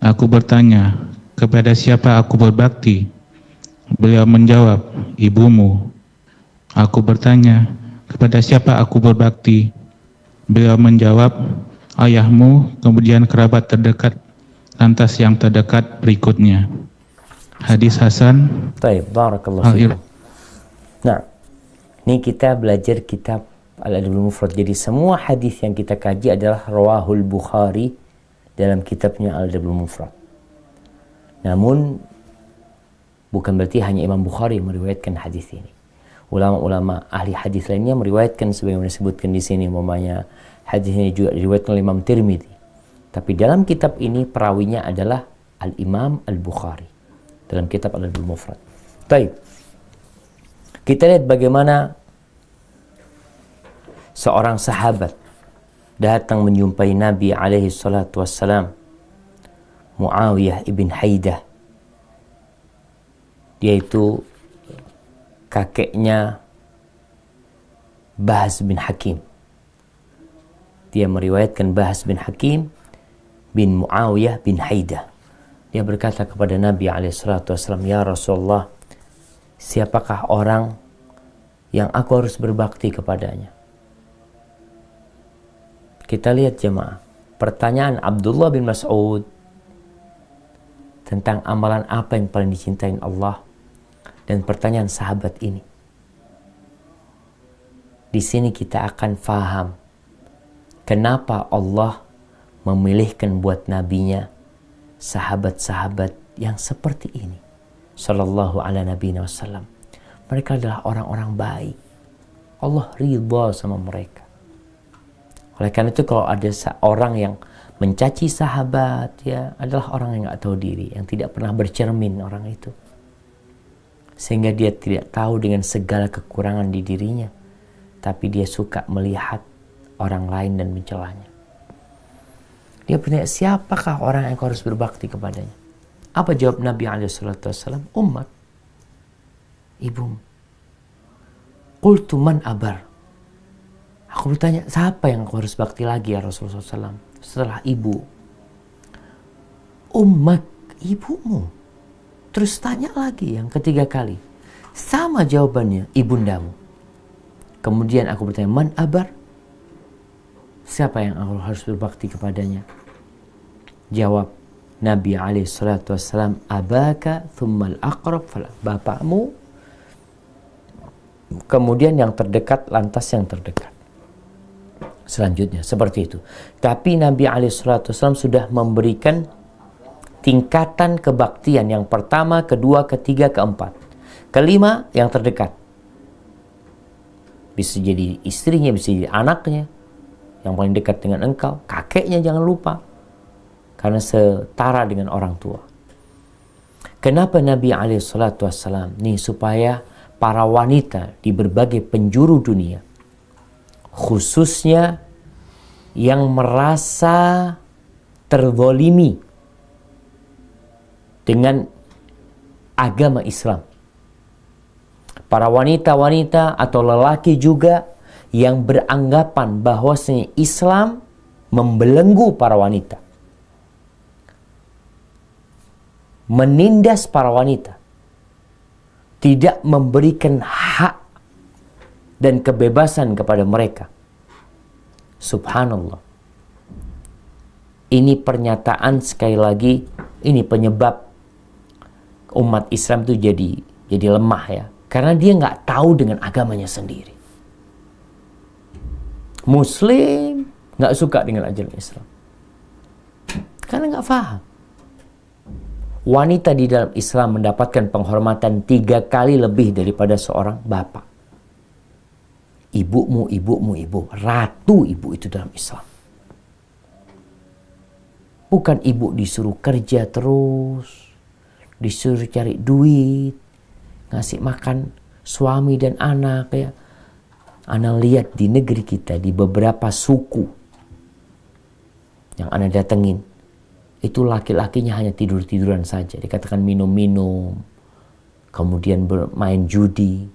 Aku bertanya, kepada siapa aku berbakti? Beliau menjawab, ibumu. Aku bertanya, kepada siapa aku berbakti? Beliau menjawab, ayahmu, kemudian kerabat terdekat, lantas yang terdekat berikutnya. Hadis Hasan. baik, barakallahu fikum. Nah, ini kita belajar kitab Al-Adabul Mufrad. Jadi semua hadis yang kita kaji adalah rawahul Bukhari dalam kitabnya Al-Adabul Mufrad. Namun bukan berarti hanya Imam Bukhari meriwayatkan hadis ini. Ulama-ulama ahli hadis lainnya meriwayatkan sebagaimana disebutkan di sini, umpamanya hadis ini juga diriwayatkan oleh Imam Tirmidzi. Tapi dalam kitab ini perawinya adalah Al-Imam Al-Bukhari dalam kitab Al-Adabul Mufrad. Baik. Kita lihat bagaimana seorang sahabat datang menjumpai Nabi alaihi salatu wassalam, Muawiyah ibn Haidah. Dia itu kakeknya Bahz bin Hakim. Dia meriwayatkan Bahz bin Hakim bin Muawiyah bin Haidah. Dia berkata kepada Nabi SAW, ya Rasulullah, siapakah orang yang aku harus berbakti kepadanya? Kita lihat jemaah, pertanyaan Abdullah bin Mas'ud tentang amalan apa yang paling dicintai Allah, dan pertanyaan sahabat ini. Di sini kita akan faham kenapa Allah memilihkan buat nabinya sahabat-sahabat yang seperti ini. Sallallahu ala nabiyina wasallam. Mereka adalah orang-orang baik. Allah ridha sama mereka. Oleh karena itu kalau ada seorang yang mencaci sahabat, ya adalah orang yang nggak tahu diri, yang tidak pernah bercermin orang itu. Sehingga dia tidak tahu dengan segala kekurangan di dirinya, tapi dia suka melihat orang lain dan mencelanya. Dia bertanya, siapakah orang yang kau harus berbakti kepadanya? Apa jawab Nabi SAW? Ummat, ibumu. Qultu man abar? Aku bertanya, siapa yang kau harus bakti lagi ya Rasulullah SAW setelah ibu? Ummat, ibumu. Terus tanya lagi yang ketiga kali. Sama jawabannya, ibundamu. Kemudian aku bertanya, man abar? Siapa yang aku harus berbakti kepadanya? Jawab Nabi SAW, abaka thummal aqrab, bapakmu, kemudian yang terdekat, lantas yang terdekat. Selanjutnya, seperti itu. Tapi Nabi SAW sudah memberikan tingkatan kebaktian yang pertama, kedua, ketiga, keempat. Kelima, yang terdekat. Bisa jadi istrinya, bisa jadi anaknya, yang paling dekat dengan engkau. Kakeknya jangan lupa, karena setara dengan orang tua. Kenapa Nabi SAW? Nih, supaya para wanita di berbagai penjuru dunia, khususnya yang merasa terzalimi dengan agama Islam, para wanita-wanita atau lelaki juga yang beranggapan bahwasanya Islam membelenggu para wanita, menindas para wanita, tidak memberikan hak dan kebebasan kepada mereka. Subhanallah. Ini pernyataan, sekali lagi, ini penyebab umat Islam itu jadi lemah ya. Karena dia nggak tahu dengan agamanya sendiri. Muslim nggak suka dengan ajaran Islam. Karena nggak paham. Wanita di dalam Islam mendapatkan penghormatan 3 kali lebih daripada seorang bapak. Ibumu, ratu ibu itu dalam Islam. Bukan ibu disuruh kerja terus, disuruh cari duit, ngasih makan suami dan anak ya. Ana lihat di negeri kita, di beberapa suku yang ana datengin, itu laki-lakinya hanya tidur-tiduran saja. Dikatakan minum-minum, kemudian bermain judi,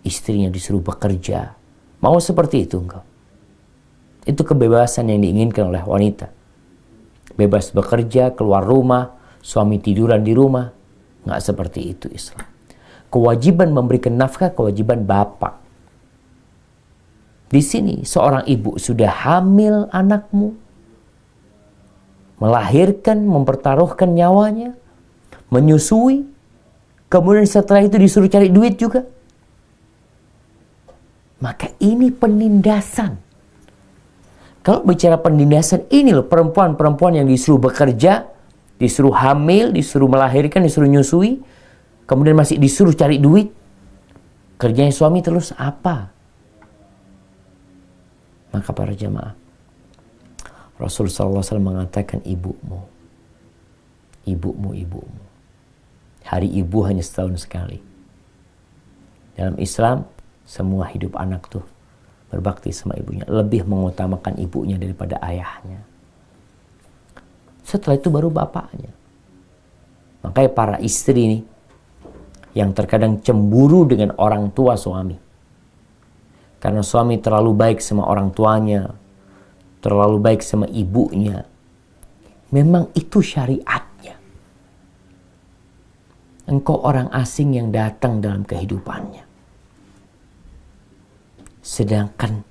istrinya disuruh bekerja. Mau seperti itu engkau? Itu kebebasan yang diinginkan oleh wanita. Bebas bekerja, keluar rumah, suami tiduran di rumah. Nggak seperti itu Islam. Kewajiban memberikan nafkah, kewajiban bapak. Di sini seorang ibu sudah hamil anakmu, melahirkan, mempertaruhkan nyawanya, menyusui, kemudian setelah itu disuruh cari duit juga. Maka ini penindasan. Kalau bicara penindasan, ini loh perempuan-perempuan yang disuruh bekerja, disuruh hamil, disuruh melahirkan, disuruh nyusui, kemudian masih disuruh cari duit. Kerjanya suami terus apa? Maka para jamaah, Rasulullah SAW mengatakan ibumu. Hari ibu hanya setahun sekali. Dalam Islam, semua hidup anak tuh berbakti sama ibunya, lebih mengutamakan ibunya daripada ayahnya. Setelah itu baru bapaknya. Makanya para istri nih yang terkadang cemburu dengan orang tua suami. Karena suami terlalu baik sama orang tuanya, terlalu baik sama ibunya. Memang itu syariatnya. Engkau orang asing yang datang dalam kehidupannya. Sedangkan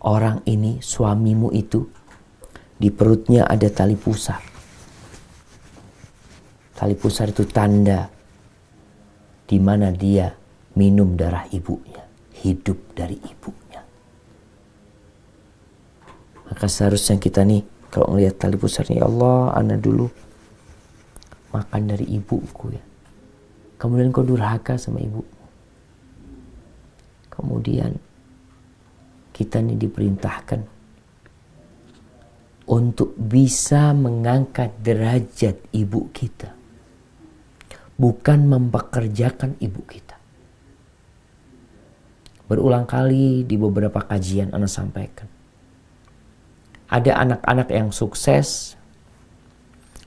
orang ini, suamimu itu, di perutnya ada tali pusar. Tali pusar itu tanda di mana dia minum darah ibunya, hidup dari ibunya. Maka seharusnya kita nih, kalau ngelihat tali pusarnya, ya Allah, ana dulu makan dari ibuku ya. Kemudian kau durhaka sama ibu. Kemudian kita ini diperintahkan untuk bisa mengangkat derajat ibu kita. Bukan mempekerjakan ibu kita. Berulang kali di beberapa kajian ana sampaikan. Ada anak-anak yang sukses,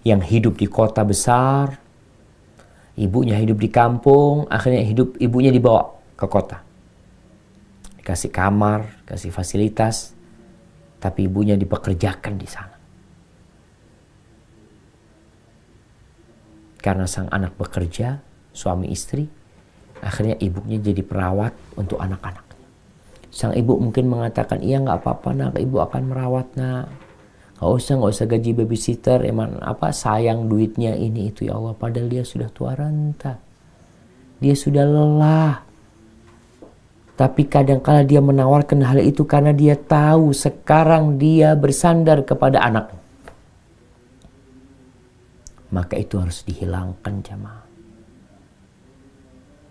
yang hidup di kota besar, ibunya hidup di kampung, akhirnya ibunya dibawa ke kota. Kasih kamar, kasih fasilitas, tapi ibunya dipekerjakan di sana. Karena sang anak bekerja, suami istri, akhirnya ibunya jadi perawat untuk anak-anaknya. Sang ibu mungkin mengatakan, iya nggak apa-apa nak, ibu akan merawat nak. Nggak usah gaji babysitter, emang sayang duitnya ini itu ya Allah. Padahal dia sudah tua renta, dia sudah lelah. Tapi kadang-kala dia menawarkan hal itu karena dia tahu sekarang dia bersandar kepada anaknya. Maka itu harus dihilangkan jamaah.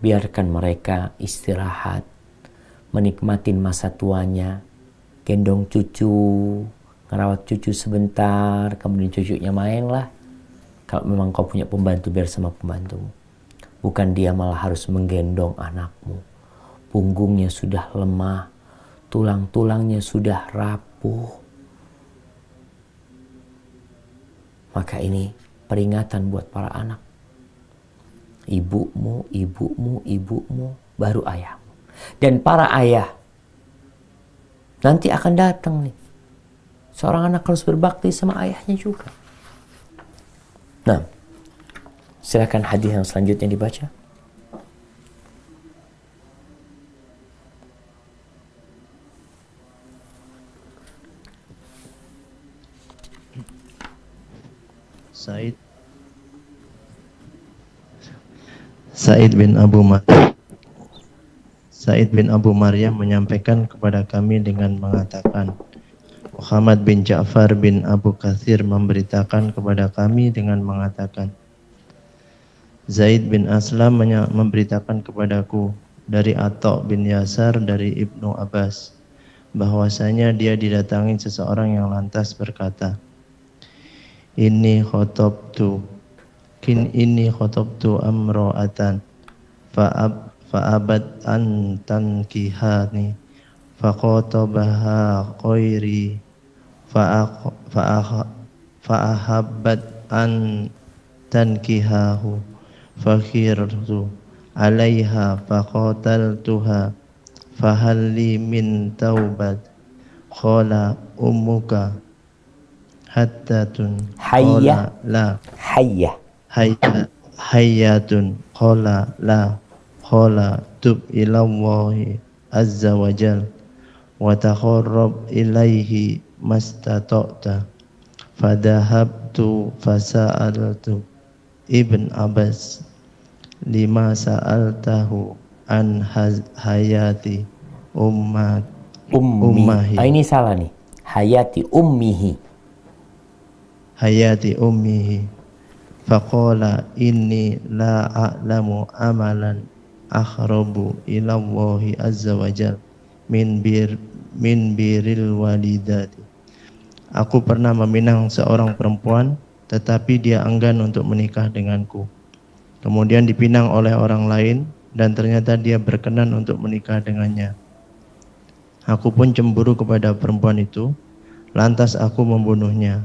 Biarkan mereka istirahat, menikmatin masa tuanya, gendong cucu, ngerawat cucu sebentar, kemudian cucunya main lah. Kalau memang kau punya pembantu, biar sama pembantumu. Bukan dia malah harus menggendong anakmu. Punggungnya sudah lemah, tulang-tulangnya sudah rapuh. Maka ini peringatan buat para anak. Ibumu, baru ayahmu. Dan para ayah, Nanti akan datang nih. Seorang anak harus berbakti sama ayahnya juga. Nah, silakan hadis yang selanjutnya dibaca. Said bin Abu Maryam menyampaikan kepada kami dengan mengatakan, Muhammad bin Ja'far bin Abu Katsir memberitakan kepada kami dengan mengatakan, Zaid bin Aslam memberitakan kepadaku dari Atha bin Yasar dari Ibnu Abbas bahwasanya dia didatangi seseorang yang lantas berkata, Inni khotobtu amro'atan fa'abad an tankihani faqatabaha khairi fa'ahabbat an tankihahu fakhirtu alaiha faqataltuha fahalli min taubat qala ummuka hattatun qala la hayyatun qala la qala tub ilallahi azza wa jal wa taqarrab ilaihi mastata'ta fadahabtu fasa'altu Ibn Abbas lima sa'altahu an hayati ummahi. Ini salah nih. Hayati ummihi. Faqala inni la a'lamu amalan akhrabu ilallahi azza wa jal min biril walidati. Aku pernah meminang seorang perempuan, tetapi dia enggan untuk menikah denganku. Kemudian dipinang oleh orang lain, dan ternyata dia berkenan untuk menikah dengannya. Aku pun cemburu kepada perempuan itu, lantas aku membunuhnya.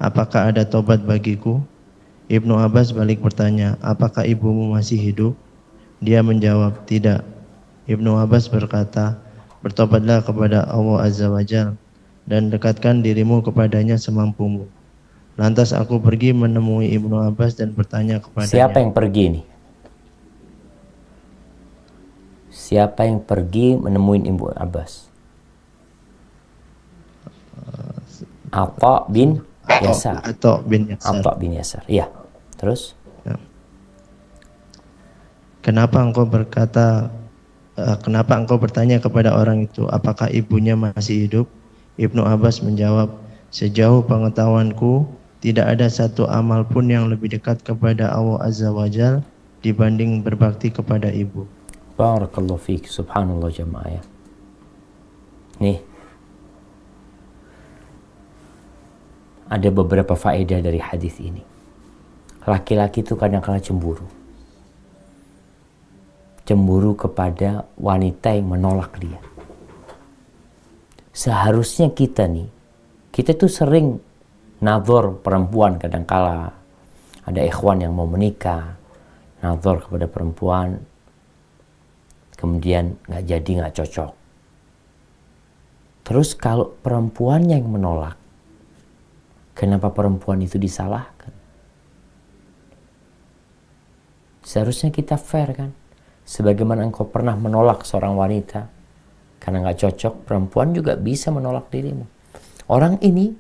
Apakah ada tobat bagiku? Ibnu Abbas balik bertanya, apakah ibumu masih hidup? Dia menjawab, tidak. Ibnu Abbas berkata, bertobatlah kepada Allah Azza wa Jalla dan dekatkan dirimu kepadanya semampumu. Lantas aku pergi menemui Ibnu Abbas dan bertanya kepadanya. Siapa yang pergi nih? Siapa yang pergi menemui Ibnu Abbas? Atha bin Yasar. Atha bin Yasar. Iya. Terus? Kenapa engkau bertanya kepada orang itu, apakah ibunya masih hidup? Ibnu Abbas menjawab, sejauh pengetahuanku, tidak ada satu amal pun yang lebih dekat kepada Allah Azza wa Jal dibanding berbakti kepada ibu. Barakallahu fiik, subhanallah jamaah. Nih, ada beberapa faedah dari hadis ini. Laki-laki itu kadang-kadang cemburu. Cemburu kepada wanita yang menolak dia. Seharusnya kita tuh sering nazar perempuan kadangkala. Ada ikhwan yang mau menikah, nazar kepada perempuan, kemudian nggak jadi, nggak cocok. Terus kalau perempuannya yang menolak, kenapa perempuan itu disalahkan? Seharusnya kita fair kan? Sebagaimana engkau pernah menolak seorang wanita karena nggak cocok, perempuan juga bisa menolak dirimu. Orang ini,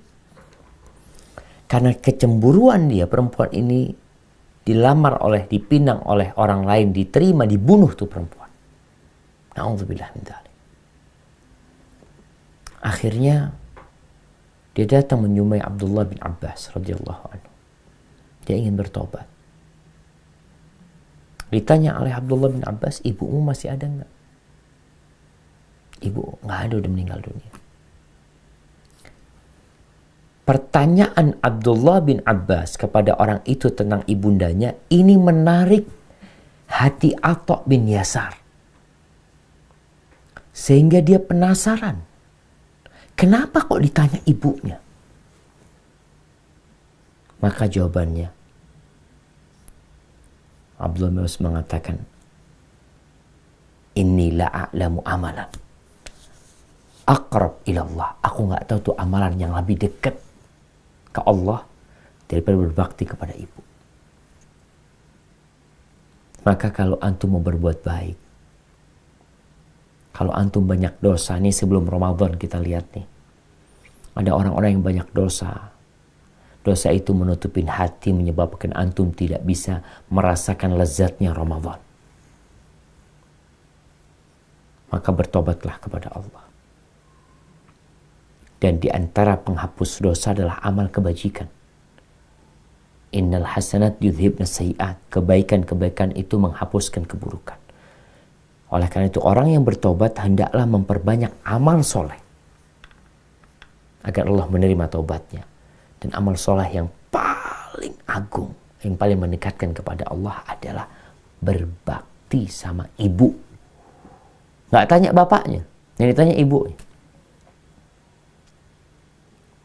karena kecemburuan dia, perempuan ini dipinang oleh orang lain, diterima, dibunuh tuh perempuan. Na'udzubillah min dzalik. Akhirnya dia datang menyumai Abdullah bin Abbas radhiyallahu anhu. Dia ingin bertobat. Ditanya oleh Abdullah bin Abbas, ibumu masih ada enggak? Ibu enggak ada, udah meninggal dunia. Pertanyaan Abdullah bin Abbas kepada orang itu tentang ibundanya, ini menarik hati Atha bin Yasar. Sehingga dia penasaran. Kenapa kok ditanya ibunya? Maka jawabannya, Abdullah bin Abbas mengatakan, Inni la a'lamu amalan aqrab ilallah. Aku nggak tahu tuh amalan yang lebih dekat ke Allah daripada berbakti kepada ibu. Maka kalau antum mau berbuat baik, kalau antum banyak dosa, nih sebelum Ramadan kita lihat nih, ada orang-orang yang banyak dosa. Dosa itu menutupin hati, menyebabkan antum tidak bisa merasakan lezatnya Ramadan. Maka bertobatlah kepada Allah. Dan di antara penghapus dosa adalah amal kebajikan. Innal hasanat yudhibna sayiat. Kebaikan-kebaikan itu menghapuskan keburukan. Oleh karena itu orang yang bertobat hendaklah memperbanyak amal soleh agar Allah menerima taubatnya. Dan amal soleh yang paling agung, yang paling mendekatkan kepada Allah adalah berbakti sama ibu. Nggak tanya bapaknya, yang ditanya ibunya.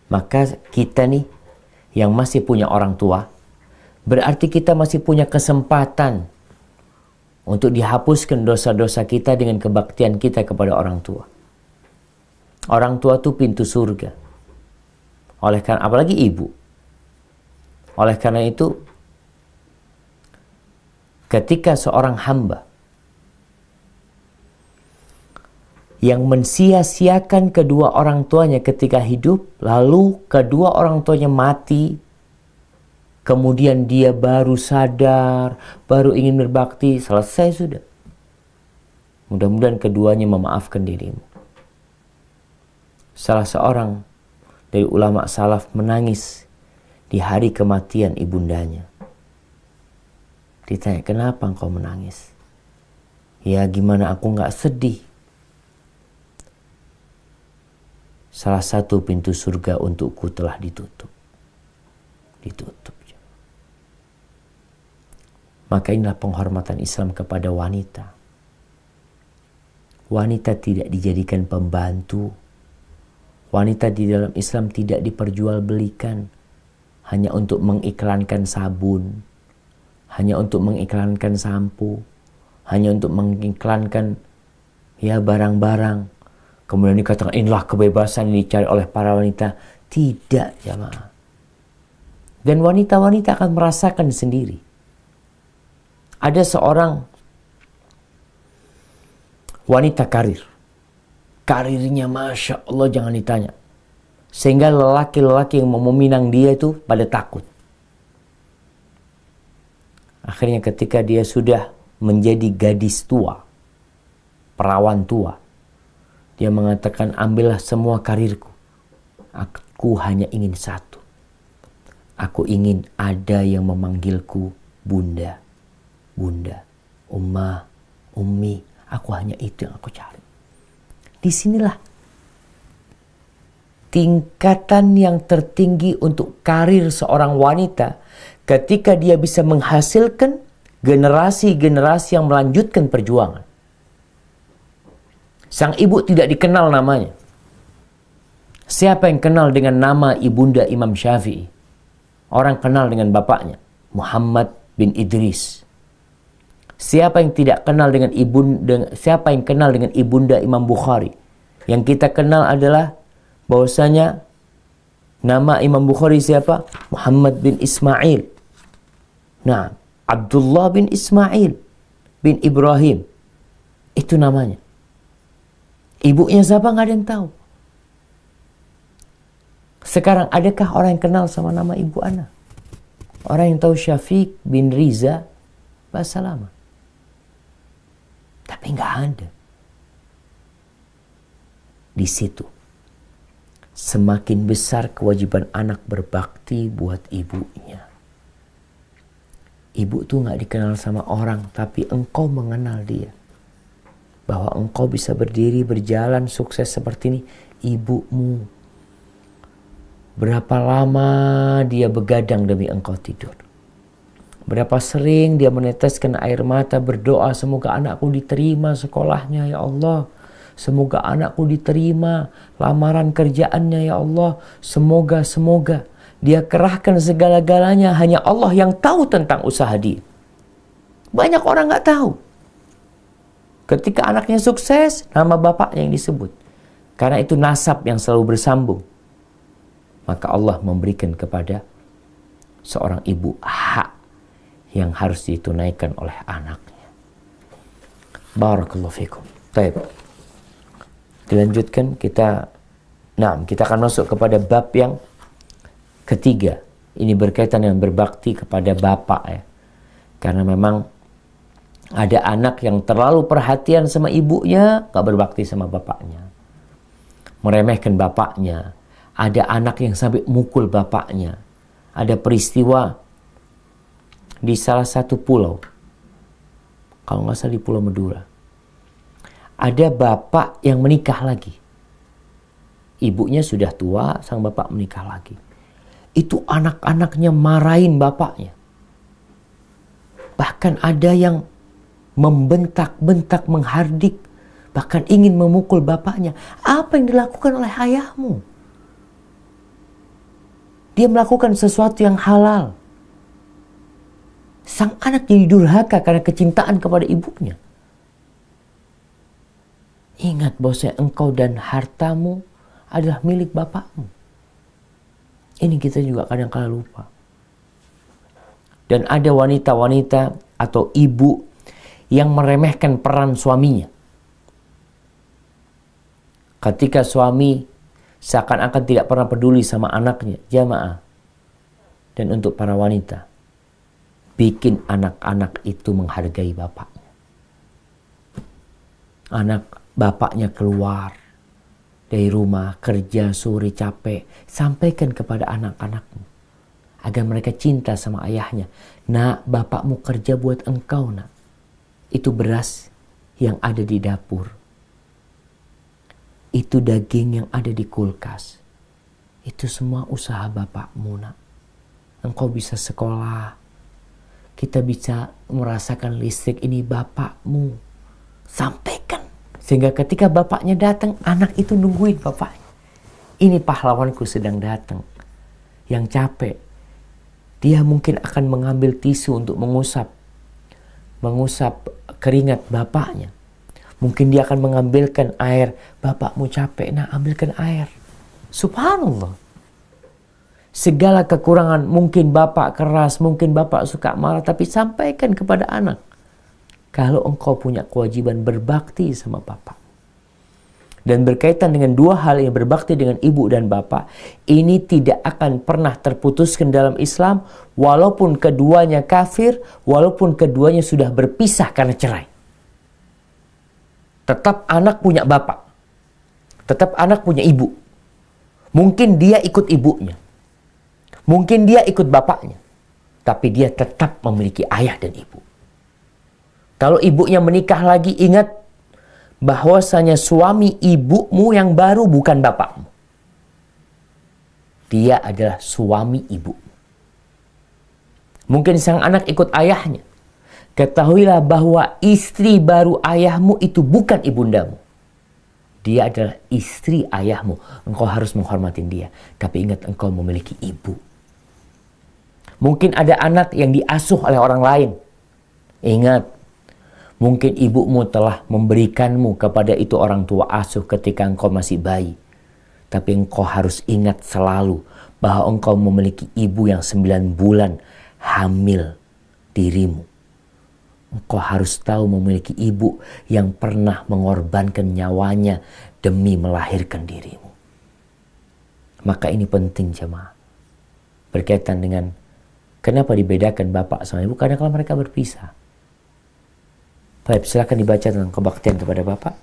Maka kita nih yang masih punya orang tua, berarti kita masih punya kesempatan untuk dihapuskan dosa-dosa kita dengan kebaktian kita kepada orang tua. Orang tua itu pintu surga. Oleh karena apalagi ibu. Oleh karena itu, ketika seorang hamba yang mensia-siakan kedua orang tuanya ketika hidup, lalu kedua orang tuanya mati, kemudian dia baru sadar, baru ingin berbakti, selesai sudah. Mudah-mudahan keduanya memaafkan dirimu. Salah seorang dari ulama salaf menangis di hari kematian ibundanya. Ditanya, kenapa engkau menangis? Ya gimana aku gak sedih. Salah satu pintu surga untukku telah ditutup. Ditutup. Maka inilah penghormatan Islam kepada wanita. Wanita tidak dijadikan pembantu. Wanita di dalam Islam tidak diperjualbelikan hanya untuk mengiklankan sabun, hanya untuk mengiklankan sampo, hanya untuk mengiklankan ya barang-barang. Kemudian dikatakan inilah kebebasan yang dicari oleh para wanita. Tidak, jamaah. Dan wanita-wanita akan merasakan sendiri. Ada seorang wanita karir. Karirnya Masya Allah jangan ditanya. Sehingga lelaki-lelaki yang meminang dia itu pada takut. Akhirnya ketika dia sudah menjadi gadis tua, perawan tua, dia mengatakan, ambillah semua karirku. Aku hanya ingin satu. Aku ingin ada yang memanggilku bunda. Bunda, ummah, ummi. Aku hanya itu yang aku cari. Disinilah tingkatan yang tertinggi untuk karir seorang wanita. Ketika dia bisa menghasilkan generasi-generasi yang melanjutkan perjuangan. Sang ibu tidak dikenal namanya. Siapa yang kenal dengan nama ibunda Imam Syafi'i? Orang kenal dengan bapaknya, Muhammad bin Idris. Siapa yang tidak kenal dengan siapa yang kenal dengan ibunda Imam Bukhari? Yang kita kenal adalah bahwasanya nama Imam Bukhari siapa? Muhammad bin Ismail. Nah, Abdullah bin Ismail bin Ibrahim. Itu namanya. Ibunya siapa nggak ada yang tahu. Sekarang adakah orang yang kenal sama nama ibu ana? Orang yang tahu Syafiq bin Riza bahasa lama. Tapi nggak ada. Di situ semakin besar kewajiban anak berbakti buat ibunya. Ibu tuh nggak dikenal sama orang, tapi engkau mengenal dia. Bahwa engkau bisa berdiri, berjalan, sukses seperti ini, ibumu. Berapa lama dia begadang demi engkau tidur. Berapa sering dia meneteskan air mata berdoa, semoga anakku diterima sekolahnya ya Allah. Semoga anakku diterima lamaran kerjaannya ya Allah. Semoga. Dia kerahkan segala-galanya, hanya Allah yang tahu tentang usaha dia. Banyak orang gak tahu. Ketika anaknya sukses, nama bapaknya yang disebut. Karena itu nasab yang selalu bersambung. Maka Allah memberikan kepada seorang ibu hak yang harus ditunaikan oleh anaknya. Barakallahu fikum. Baik. Dilanjutkan kita akan masuk kepada bab yang ketiga. Ini berkaitan dengan berbakti kepada bapak ya. Karena memang ada anak yang terlalu perhatian sama ibunya, gak berbakti sama bapaknya. Meremehkan bapaknya. Ada anak yang sampai mukul bapaknya. Ada peristiwa di salah satu pulau. Kalau nggak salah di Pulau Madura. Ada bapak yang menikah lagi. Ibunya sudah tua, sang bapak menikah lagi. Itu anak-anaknya marahin bapaknya. Bahkan ada yang membentak-bentak, menghardik, bahkan ingin memukul bapaknya. Apa yang dilakukan oleh ayahmu? Dia melakukan sesuatu yang halal. Sang anak jadi durhaka karena kecintaan kepada ibunya. Ingat bahwa engkau dan hartamu adalah milik bapakmu. Ini kita juga kadang-kala lupa. Dan ada wanita-wanita atau ibu yang meremehkan peran suaminya. Ketika suami seakan-akan tidak pernah peduli sama anaknya, jamaah. Dan untuk para wanita, bikin anak-anak itu menghargai bapaknya. Bapaknya keluar dari rumah, kerja, sore, capek. Sampaikan kepada anak-anakmu. Agar mereka cinta sama ayahnya. Nak, bapakmu kerja buat engkau, nak. Itu beras yang ada di dapur. Itu daging yang ada di kulkas. Itu semua usaha bapakmu, nak. Engkau bisa sekolah. Kita bisa merasakan listrik, ini bapakmu. Sampaikan. Sehingga ketika bapaknya datang, anak itu nungguin bapaknya. Ini pahlawanku sedang datang. Yang capek. Dia mungkin akan mengambil tisu untuk mengusap keringat bapaknya. Mungkin dia akan mengambilkan air. Bapakmu capek, nah ambilkan air. Subhanallah. Segala kekurangan, mungkin bapak keras, mungkin bapak suka marah, tapi sampaikan kepada anak. Kalau engkau punya kewajiban berbakti sama bapak. Dan berkaitan dengan dua hal yang berbakti dengan ibu dan bapak, ini tidak akan pernah terputuskan dalam Islam, walaupun keduanya kafir, walaupun keduanya sudah berpisah karena cerai. Tetap anak punya bapak. Tetap anak punya ibu. Mungkin dia ikut ibunya. Mungkin dia ikut bapaknya. Tapi dia tetap memiliki ayah dan ibu. Kalau ibunya menikah lagi, ingat bahwasanya suami ibumu yang baru bukan bapakmu. Dia adalah suami ibu. Mungkin sang anak ikut ayahnya. Ketahuilah bahwa istri baru ayahmu itu bukan ibundamu. Dia adalah istri ayahmu. Engkau harus menghormatin dia. Tapi ingat, engkau memiliki ibu. Mungkin ada anak yang diasuh oleh orang lain. Ingat, mungkin ibumu telah memberikanmu kepada itu orang tua asuh ketika engkau masih bayi. Tapi engkau harus ingat selalu bahwa engkau memiliki ibu yang 9 bulan hamil dirimu. Engkau harus tahu memiliki ibu yang pernah mengorbankan nyawanya demi melahirkan dirimu. Maka ini penting jemaah. Berkaitan dengan kenapa dibedakan bapak sama ibu, karena kalau mereka berpisah. Baik, silakan dibaca tentang kebaktian kepada bapak.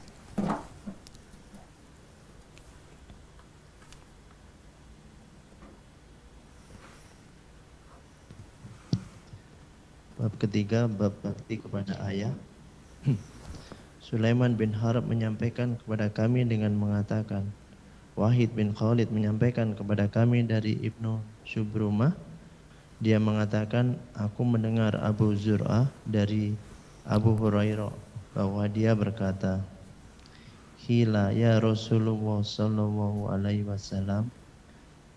Bab ketiga, bab bakti kepada ayah. Sulaiman bin Harb menyampaikan kepada kami dengan mengatakan, Wahid bin Khalid menyampaikan kepada kami dari Ibnu Syubrumah. Dia mengatakan, aku mendengar Abu Zur'ah dari Abu Hurairah bahwa dia berkata, Hila ya Rasulullah sallallahu alaihi wasallam,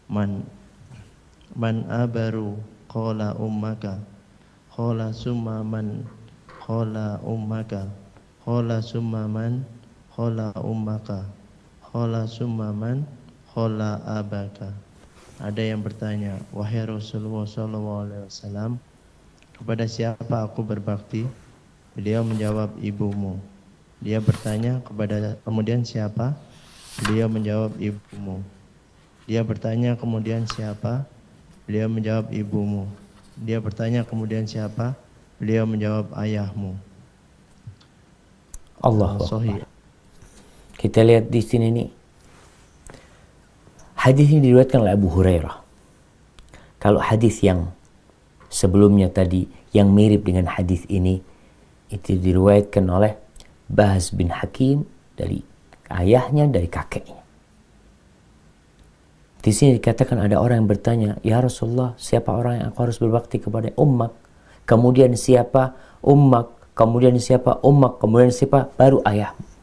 man abaru qala ummaka, qala summa man, qala ummaka, qala summa man, qala ummaka, Qala summa man? Qala abaka. Ada yang bertanya, wahai Rasulullah SAW, kepada siapa aku berbakti? Beliau menjawab, ibumu. Dia bertanya kemudian siapa? Beliau menjawab, ibumu. Dia bertanya kemudian siapa? Beliau menjawab, ibumu. Dia bertanya kemudian siapa? Beliau menjawab, ayahmu. Allah Sahih. Kita lihat di sini nih. Hadis ini diriwayatkan oleh Abu Hurairah. Kalau hadis yang sebelumnya tadi yang mirip dengan hadis ini itu diriwayatkan oleh Bahz bin Hakim dari ayahnya, dari kakeknya. Di sini dikatakan ada orang yang bertanya, ya Rasulullah, siapa orang yang aku harus berbakti kepada? Ummak. Kemudian siapa? Ummak. Kemudian siapa? Ummak. Kemudian siapa? Baru ayahmu.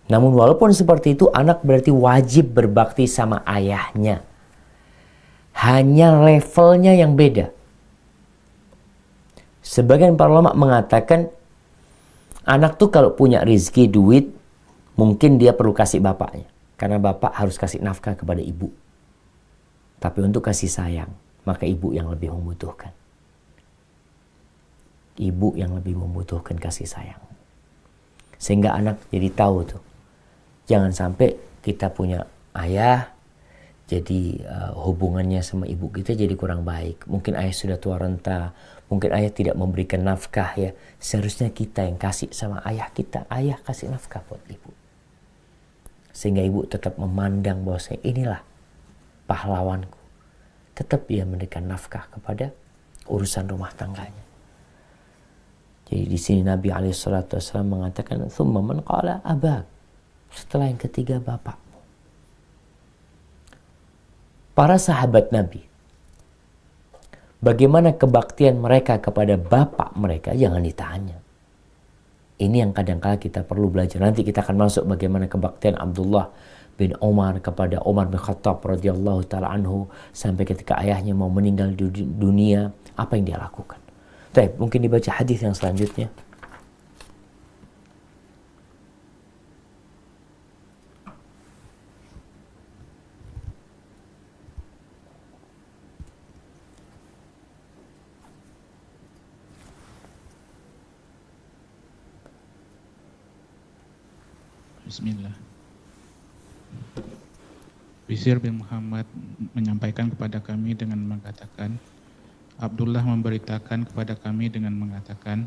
Namun walaupun seperti itu, anak berarti wajib berbakti sama ayahnya. Hanya levelnya yang beda. Sebagian para ulama mengatakan, anak tuh kalau punya rezeki, duit, mungkin dia perlu kasih bapaknya. Karena bapak harus kasih nafkah kepada ibu. Tapi untuk kasih sayang, maka ibu yang lebih membutuhkan. Ibu yang lebih membutuhkan kasih sayang. Sehingga anak jadi tahu tuh. Jangan sampai kita punya ayah, jadi hubungannya sama ibu kita jadi kurang baik. Mungkin ayah sudah tua renta, mungkin ayah tidak memberikan nafkah ya. Seharusnya kita yang kasih sama ayah kita. Ayah kasih nafkah buat ibu. Sehingga ibu tetap memandang bahwa inilah pahlawanku. Tetap dia memberikan nafkah kepada urusan rumah tangganya. Jadi di sini Nabi SAW mengatakan, "Tsumma man qala abak." Setelah yang ketiga, bapakmu. Para sahabat Nabi, bagaimana kebaktian mereka kepada bapak mereka, jangan ditanya. Ini yang kadang-kala kita perlu belajar. Nanti kita akan masuk bagaimana kebaktian Abdullah bin Umar kepada Umar bin Khattab radhiyallahu ta'ala anhu, sampai ketika ayahnya mau meninggal di dunia, apa yang dia lakukan. Baik, mungkin dibaca hadis yang selanjutnya. Bismillah. Bishr bin Muhammad menyampaikan kepada kami dengan mengatakan, Abdullah memberitakan kepada kami dengan mengatakan,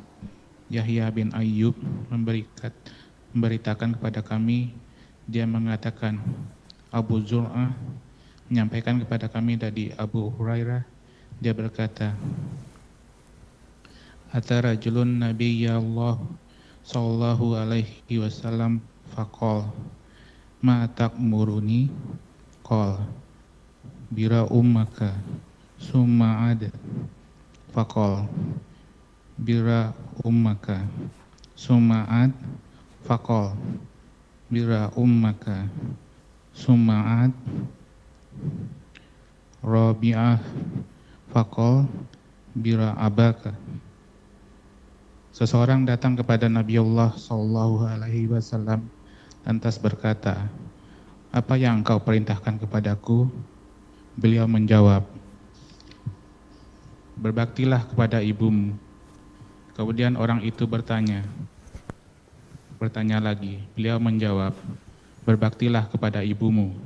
Yahya bin Ayyub memberitakan kepada kami, dia mengatakan, Abu Zur'ah menyampaikan kepada kami dari Abu Hurairah, dia berkata, Ata rajulun nabiyyallah sallallahu alaihi wasallam faqal ma ta'muruni qal bira ummaka summa ad faqal bira ummaka summa ad faqal bira ummaka summa ad rabi'ah faqal bira abaka. Seseorang datang kepada Nabiullah sallallahu alaihi wasallam lantas berkata, apa yang engkau perintahkan kepadaku? Beliau menjawab, berbaktilah kepada ibumu. Kemudian orang itu bertanya lagi. Beliau menjawab, berbaktilah kepada ibumu.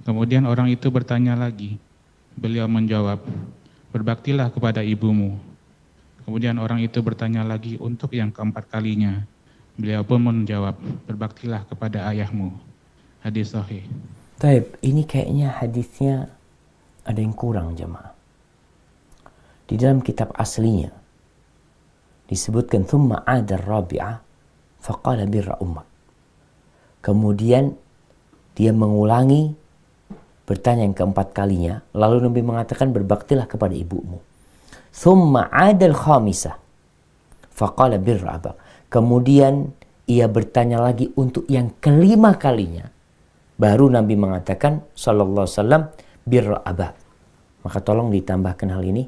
Kemudian orang itu bertanya lagi. Beliau menjawab, berbaktilah kepada ibumu. Kemudian orang itu bertanya lagi untuk yang keempat kalinya. Beliau pun menjawab, berbaktilah kepada ayahmu. Hadis sahih. Taib, ini kayaknya hadisnya ada yang kurang jemaah. Di dalam kitab aslinya disebutkan thumma ada rabi'ah faqala birra ummak. Kemudian dia mengulangi bertanya yang keempat kalinya, lalu Nabi mengatakan berbaktilah kepada ibumu. Thumma adal khamisah faqala birra abak. Kemudian ia bertanya lagi untuk yang kelima kalinya. Baru Nabi mengatakan sallallahu alaihi wasallam birra abak. Maka tolong ditambahkan hal ini.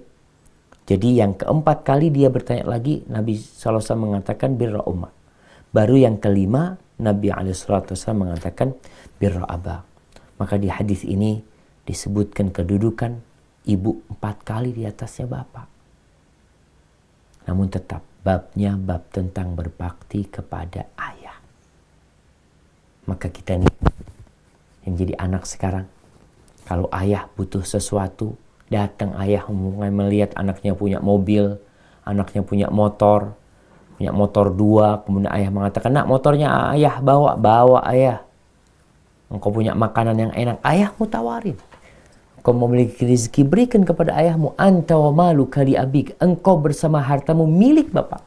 Jadi yang keempat kali dia bertanya lagi, Nabi sallallahu alaihi wasallam mengatakan birra ummak. Baru yang kelima Nabi SAW mengatakan birra abak. Maka di hadis ini disebutkan kedudukan ibu 4 kali di atasnya bapak. Namun tetap babnya bab tentang berbakti kepada ayah. Maka kita nih yang jadi anak sekarang, kalau ayah butuh sesuatu, datang ayah mulai melihat anaknya punya mobil, anaknya punya motor 2, kemudian ayah mengatakan, nak motornya ayah bawa ayah. Engkau punya makanan yang enak, ayahmu tawarin. Engkau memiliki rezeki, berikan kepada ayahmu. Anta wa maluka li abik, engkau bersama hartamu milik bapak.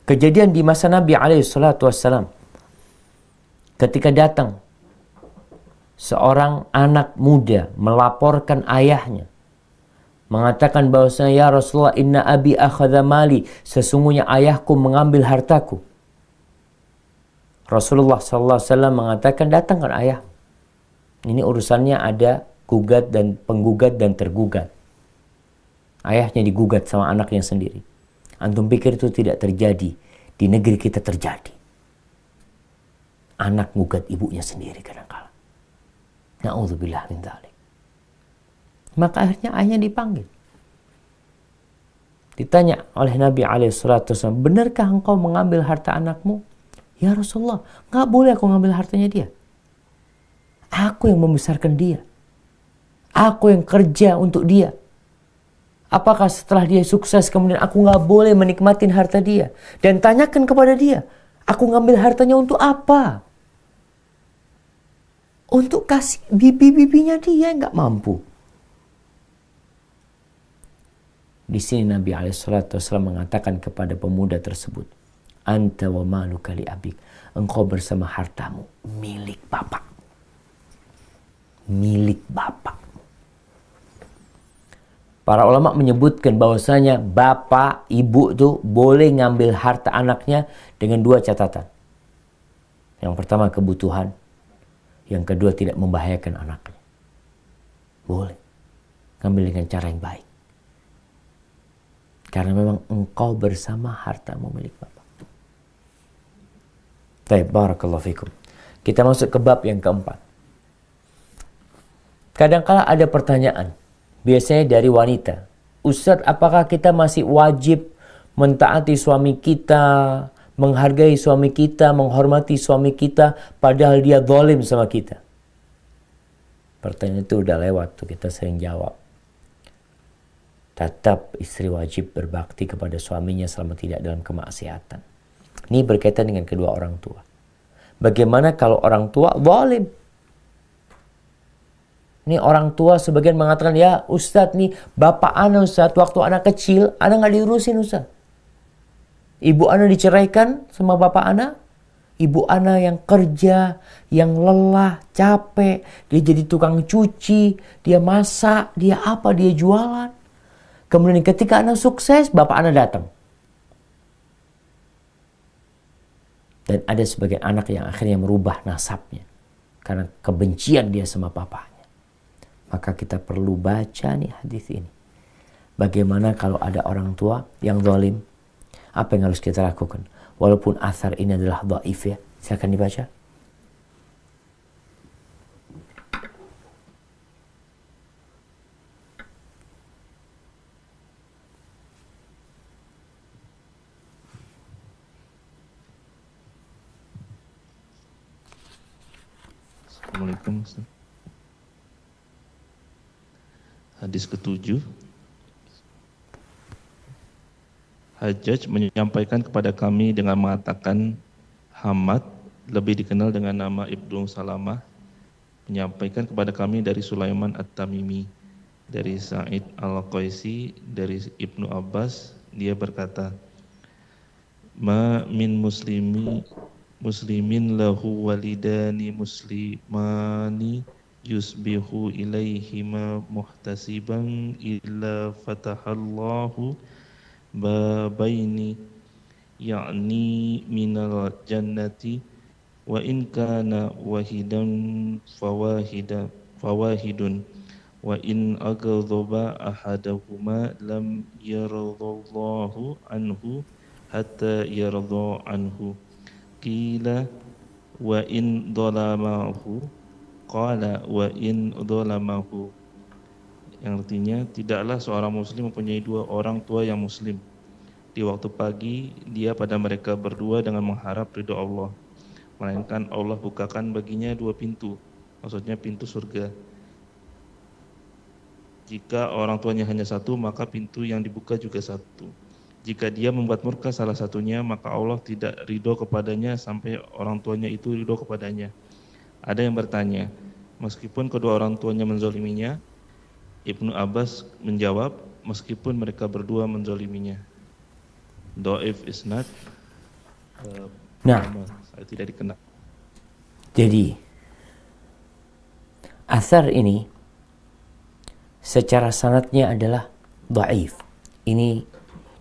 Kejadian di masa Nabi SAW, ketika datang seorang anak muda melaporkan ayahnya, mengatakan bahwasanya, ya Rasulullah, inna abi akhadha mali, sesungguhnya ayahku mengambil hartaku. Rasulullah SAW mengatakan, datangkan ayah. Ini urusannya ada gugat dan penggugat dan tergugat. Ayahnya digugat sama anaknya sendiri. Antum pikir itu tidak terjadi? Di negeri kita terjadi. Anak gugat ibunya sendiri kadang-kala. Na'udzubillah min dzalik. Maka akhirnya ayahnya dipanggil. Ditanya oleh Nabi SAW, benarkah engkau mengambil harta anakmu? Ya Rasulullah, nggak boleh aku ngambil hartanya dia. Aku yang membesarkan dia. Aku yang kerja untuk dia. Apakah setelah dia sukses kemudian aku nggak boleh menikmatin harta dia? Dan tanyakan kepada dia, aku ngambil hartanya untuk apa? Untuk kasih bibi-bibinya dia yang nggak mampu. Di sini Nabi SAW mengatakan kepada pemuda tersebut, anta wa maluka li abik, engkau bersama hartamu milik bapak. Milik bapak. Para ulama menyebutkan bahwasanya bapak, ibu itu boleh ngambil harta anaknya dengan 2 catatan. Yang pertama kebutuhan, yang kedua tidak membahayakan anaknya. Boleh ngambil dengan cara yang baik. Karena memang engkau bersama hartamu milik bapak. Baik, barakallahu fikum. Kita masuk ke bab yang keempat. Kadang-kala ada pertanyaan, biasanya dari wanita. Ustaz, apakah kita masih wajib mentaati suami kita, menghargai suami kita, menghormati suami kita, padahal dia zalim sama kita? Pertanyaan itu udah lewat tuh, kita sering jawab. Tetap istri wajib berbakti kepada suaminya selama tidak dalam kemaksiatan. Ini berkaitan dengan kedua orang tua. Bagaimana kalau orang tua zalim? Ini orang tua sebagian mengatakan, ya Ustadz nih, bapak ana Ustadz, waktu anak kecil, ana nggak diurusin Ustadz. Ibu ana diceraikan sama bapak ana. Ibu ana yang kerja, yang lelah, capek. Dia jadi tukang cuci, dia masak, dia apa, dia jualan. Kemudian ketika ana sukses, bapak ana datang. Dan ada sebagian anak yang akhirnya merubah nasabnya karena kebencian dia sama bapaknya. Maka kita perlu baca nih hadis ini. Bagaimana kalau ada orang tua yang zalim? Apa yang harus kita lakukan? Walaupun athar ini adalah dhaif ya. Silakan dibaca. Assalamualaikum Ustaz. Hadis ke-7. Hajjaj menyampaikan kepada kami dengan mengatakan, Hamad, lebih dikenal dengan nama Ibnu Salamah, menyampaikan kepada kami dari Sulaiman At-Tamimi, dari Sa'id Al-Qaisi, dari Ibnu Abbas, dia berkata, Ma min muslimin lahu walidani muslimani yusbihu ilaihima muhtasiban illa fatahallahu babaini ya'ni minal jannati wa in kana wahidan fawahidun wa in aghdaba ahadahuma lam yaradallahu anhu hatta yarda anhu qila wa in dhalamahu qala wa in dhalamahu, yang artinya tidaklah seorang muslim mempunyai dua orang tua yang muslim. Di waktu pagi dia pada mereka berdua dengan mengharap ridho Allah, melainkan Allah bukakan baginya dua pintu, maksudnya pintu surga. Jika orang tuanya hanya satu, maka pintu yang dibuka juga satu. Jika dia membuat murka salah satunya, maka Allah tidak ridho kepadanya sampai orang tuanya itu ridho kepadanya. Ada yang bertanya, meskipun kedua orang tuanya menzoliminya, Ibnu Abbas menjawab, meskipun mereka berdua menzoliminya. Dhaif isnad. Nah, saya tidak dikenal. jadi asar ini secara sanadnya adalah dhaif. Ini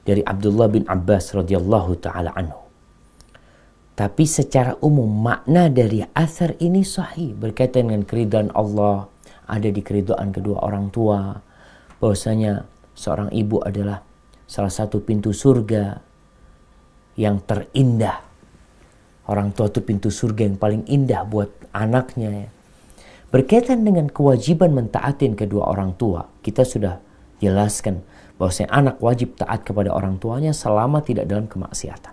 dari Abdullah bin Abbas radhiyallahu taala anhu. Tapi secara umum makna dari asar ini sahih, berkaitan dengan keridhaan Allah, ada di keridhaan kedua orang tua, bahwasanya seorang ibu adalah salah satu pintu surga yang terindah. Orang tua itu pintu surga yang paling indah buat anaknya. Berkaitan dengan kewajiban mentaatin kedua orang tua, kita sudah jelaskan bahwasanya anak wajib taat kepada orang tuanya selama tidak dalam kemaksiatan.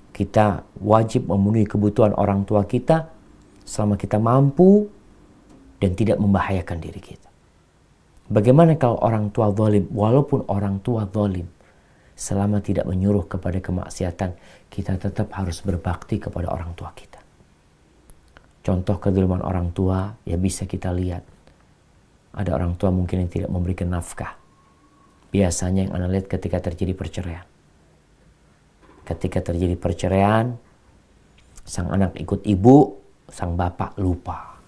Kita wajib memenuhi kebutuhan orang tua kita selama kita mampu dan tidak membahayakan diri kita. Bagaimana kalau orang tua zalim? Walaupun orang tua zalim, selama tidak menyuruh kepada kemaksiatan, kita tetap harus berbakti kepada orang tua kita. Contoh kezaliman orang tua, ya bisa kita lihat. Ada orang tua mungkin yang tidak memberikan nafkah. Biasanya yang Anda lihat ketika terjadi perceraian. Ketika terjadi perceraian, sang anak ikut ibu, sang bapak lupa.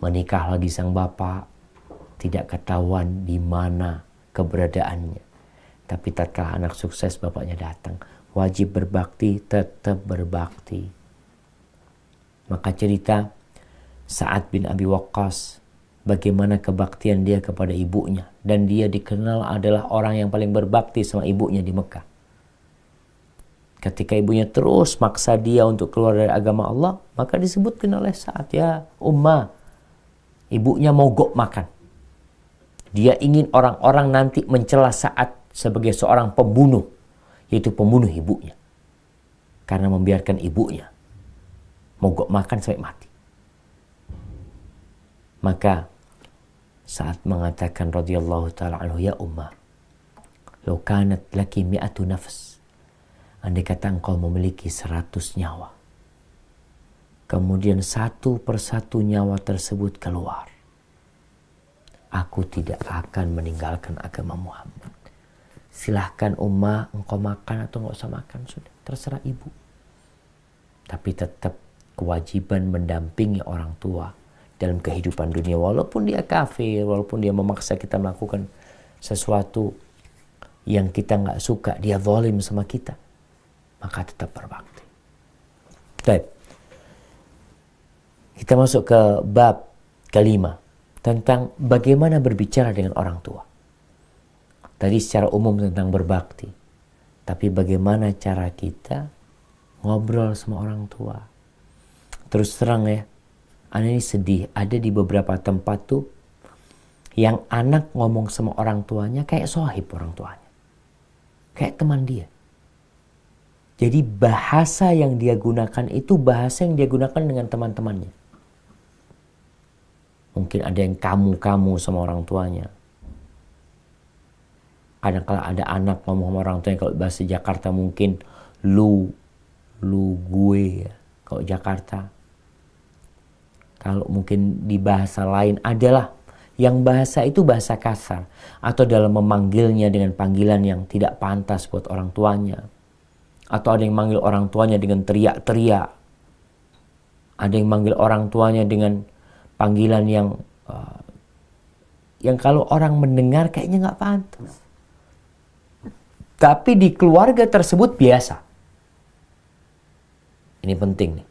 Menikah lagi sang bapak, tidak ketahuan di mana keberadaannya. Tapi tatkala anak sukses, bapaknya datang. Wajib berbakti, tetap berbakti. Maka cerita Sa'ad bin Abi Waqqas, bagaimana kebaktian dia kepada ibunya. Dan dia dikenal adalah orang yang paling berbakti sama ibunya di Mekah. Ketika ibunya terus maksa dia untuk keluar dari agama Allah, maka disebutkan oleh Sa'ad, ya Ummah, ibunya mogok makan. Dia ingin orang-orang nanti mencela Sa'ad sebagai seorang pembunuh, yaitu pembunuh ibunya, karena membiarkan ibunya mogok makan sampai mati. Maka saat mengatakan radhiyallahu taala anhu, ya ummah, law kanat laki mi'atu nafs, andai kata engkau memiliki 100 nyawa, kemudian satu persatu nyawa tersebut keluar, aku tidak akan meninggalkan agama Muhammad. Silahkan ummah, engkau makan atau nggak usah makan, sudah terserah ibu. Tapi tetap kewajiban mendampingi orang tua dalam kehidupan dunia, walaupun dia kafir, walaupun dia memaksa kita melakukan sesuatu yang kita nggak suka, dia zalim sama kita, maka tetap berbakti. Baik, kita masuk ke bab kelima tentang bagaimana berbicara dengan orang tua. Tadi secara umum tentang berbakti. Tapi bagaimana cara kita ngobrol sama orang tua. Terus terang ya, Ana ini sedih. Ada di beberapa tempat tuh yang anak ngomong sama orang tuanya kayak sohib orang tuanya. Kayak teman dia. Jadi bahasa yang dia gunakan itu bahasa yang dia gunakan dengan teman-temannya. Mungkin ada yang kamu sama orang tuanya. Kadang-kadang ada anak ngomong sama orang tuanya, kalau bahasa Jakarta mungkin lu gue ya, kalau Jakarta. Kalau mungkin di bahasa lain adalah yang bahasa itu bahasa kasar, atau dalam memanggilnya dengan panggilan yang tidak pantas buat orang tuanya, atau ada yang manggil orang tuanya dengan teriak-teriak, ada yang manggil orang tuanya dengan panggilan yang kalau orang mendengar kayaknya nggak pantas. Tapi di keluarga tersebut biasa. Ini penting nih.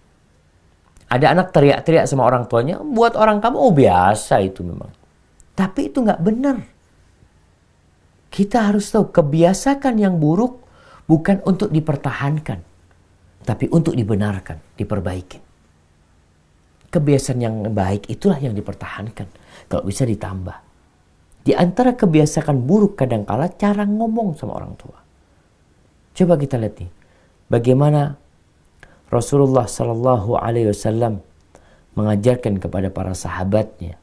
Ada anak teriak-teriak sama orang tuanya, buat orang kamu biasa itu memang. Tapi itu nggak benar. Kita harus tahu kebiasaan yang buruk Bukan untuk dipertahankan, tapi untuk dibenarkan, diperbaiki. Kebiasaan yang baik itulah yang dipertahankan. Kalau bisa ditambah. Di antara kebiasaan buruk kadangkala cara ngomong sama orang tua. Coba kita lihat nih, bagaimana Rasulullah Sallallahu Alaihi Wasallam mengajarkan kepada para sahabatnya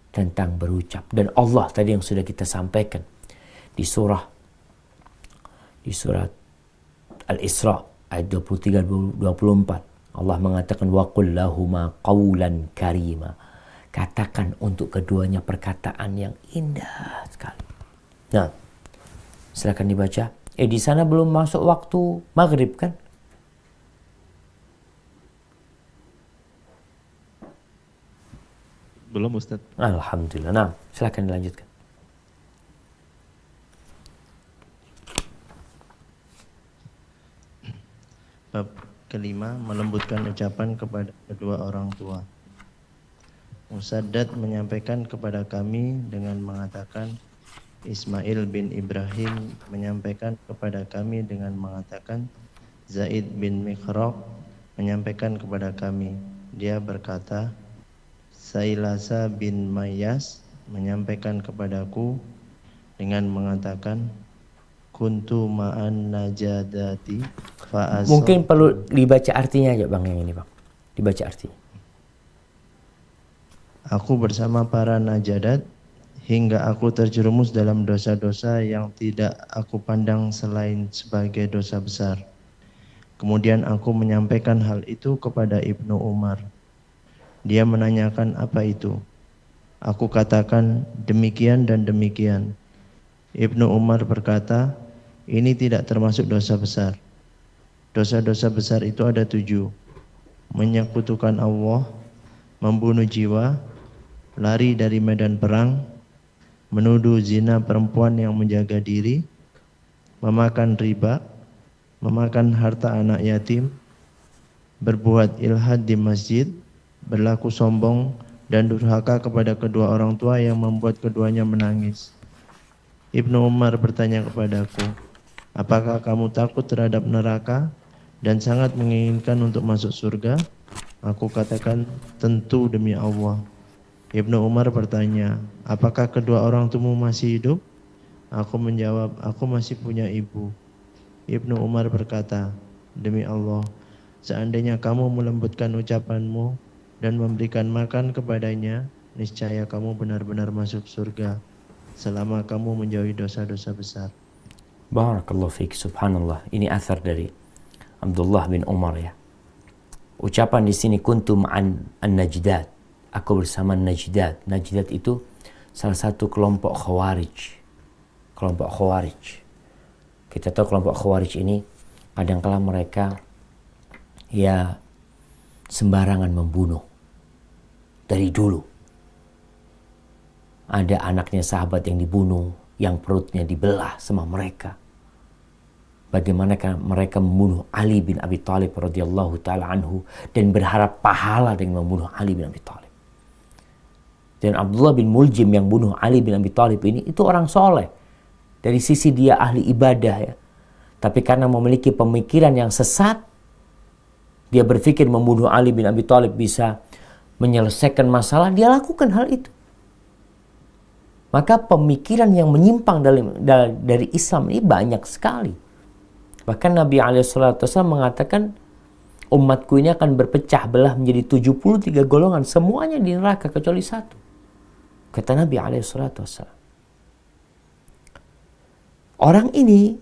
tentang berucap. Dan Allah tadi yang sudah kita sampaikan di surat Al-Isra ayat 23-24. Allah mengatakan waqul lahuma qawlan karima. Katakan untuk keduanya perkataan yang indah sekali. Nah, silakan dibaca. Di sana belum masuk waktu maghrib kan? Belum Ustaz. Alhamdulillah. Nah, silakan dilanjutkan. Bab kelima, melembutkan ucapan kepada kedua orang tua. Musaddad menyampaikan kepada kami dengan mengatakan, Ismail bin Ibrahim menyampaikan kepada kami dengan mengatakan, Zaid bin Mikhraq menyampaikan kepada kami. Dia berkata, Sailasa bin Mayas menyampaikan kepadaku dengan mengatakan, Kuntu ma'an najadati fa'asab. Mungkin perlu dibaca artinya aja Bang yang ini Bang. Dibaca artinya. Aku bersama para najadat hingga aku terjerumus dalam dosa-dosa yang tidak aku pandang selain sebagai dosa besar. Kemudian aku menyampaikan hal itu kepada Ibnu Umar. Dia menanyakan apa itu. Aku katakan demikian dan demikian. Ibnu Umar berkata, ini tidak termasuk dosa besar. Dosa-dosa besar itu ada 7. Menyekutukan Allah, membunuh jiwa, lari dari medan perang, menuduh zina perempuan yang menjaga diri, memakan riba, memakan harta anak yatim, berbuat ilhad di masjid, berlaku sombong dan durhaka kepada kedua orang tua yang membuat keduanya menangis. Ibnu Umar bertanya kepadaku, apakah kamu takut terhadap neraka dan sangat menginginkan untuk masuk surga? Aku katakan, tentu demi Allah. Ibnu Umar bertanya, apakah kedua orang tuamu masih hidup? Aku menjawab, aku masih punya ibu. Ibnu Umar berkata, demi Allah, seandainya kamu melembutkan ucapanmu dan memberikan makan kepadanya, niscaya kamu benar-benar masuk surga selama kamu menjauhi dosa-dosa besar. Barakallahu fiik, subhanallah. Ini athar dari Abdullah bin Umar ya. Ucapan di sini kuntum an-najdat. Aku bersama Najdat. Najdat itu salah satu kelompok Khawarij. Kelompok Khawarij. Kita tahu kelompok Khawarij ini kadang-kala mereka ya sembarangan membunuh. Dari dulu. Ada anaknya sahabat yang dibunuh, yang perutnya dibelah sama mereka. Bagaimana mereka membunuh Ali bin Abi Thalib radhiyallahu taala anhu dan berharap pahala dengan membunuh Ali bin Abi Thalib. Dan Abdullah bin Muljim yang bunuh Ali bin Abi Thalib ini itu orang soleh. Dari sisi dia ahli ibadah ya. Tapi karena memiliki pemikiran yang sesat, dia berpikir membunuh Ali bin Abi Thalib bisa menyelesaikan masalah, dia lakukan hal itu. Maka pemikiran yang menyimpang dari Islam ini banyak sekali. Bahkan Nabi SAW mengatakan umatku ini akan berpecah belah menjadi 73 golongan. Semuanya di neraka kecuali satu. Kata Nabi SAW. Orang ini,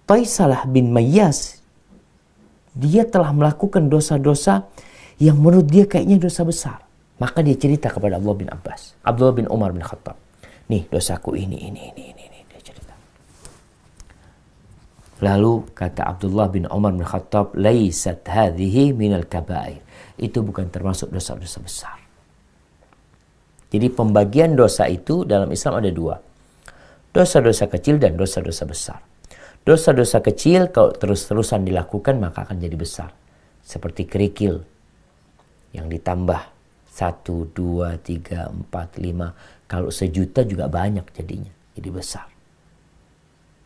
Taisalah bin Mayyas, dia telah melakukan dosa-dosa yang menurut dia kayaknya dosa besar. Maka dia cerita kepada Abdullah bin Umar bin Khattab. Nih dosaku ini. Dia cerita. Lalu kata Abdullah bin Umar bin Khattab, laisat hadhihi minal kabair. Itu bukan termasuk dosa-dosa besar. Jadi pembagian dosa itu dalam Islam ada 2. Dosa-dosa kecil dan dosa-dosa besar. Dosa-dosa kecil kalau terus-terusan dilakukan maka akan jadi besar. Seperti kerikil yang ditambah 1, 2, 3, 4, 5. Kalau 1.000.000 juga banyak jadinya. Jadi besar.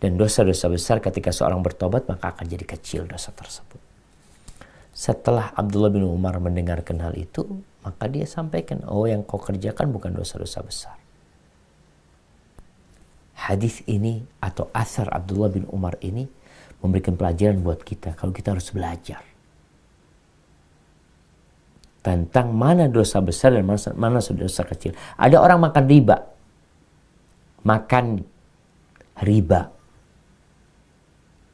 Dan dosa-dosa besar ketika seorang bertobat maka akan jadi kecil dosa tersebut. Setelah Abdullah bin Umar mendengarkan hal itu, maka dia sampaikan, oh yang kau kerjakan bukan dosa-dosa besar. Hadis ini atau asar Abdullah bin Umar ini memberikan pelajaran buat kita kalau kita harus belajar tentang mana dosa besar dan mana dosa kecil. Ada orang makan riba.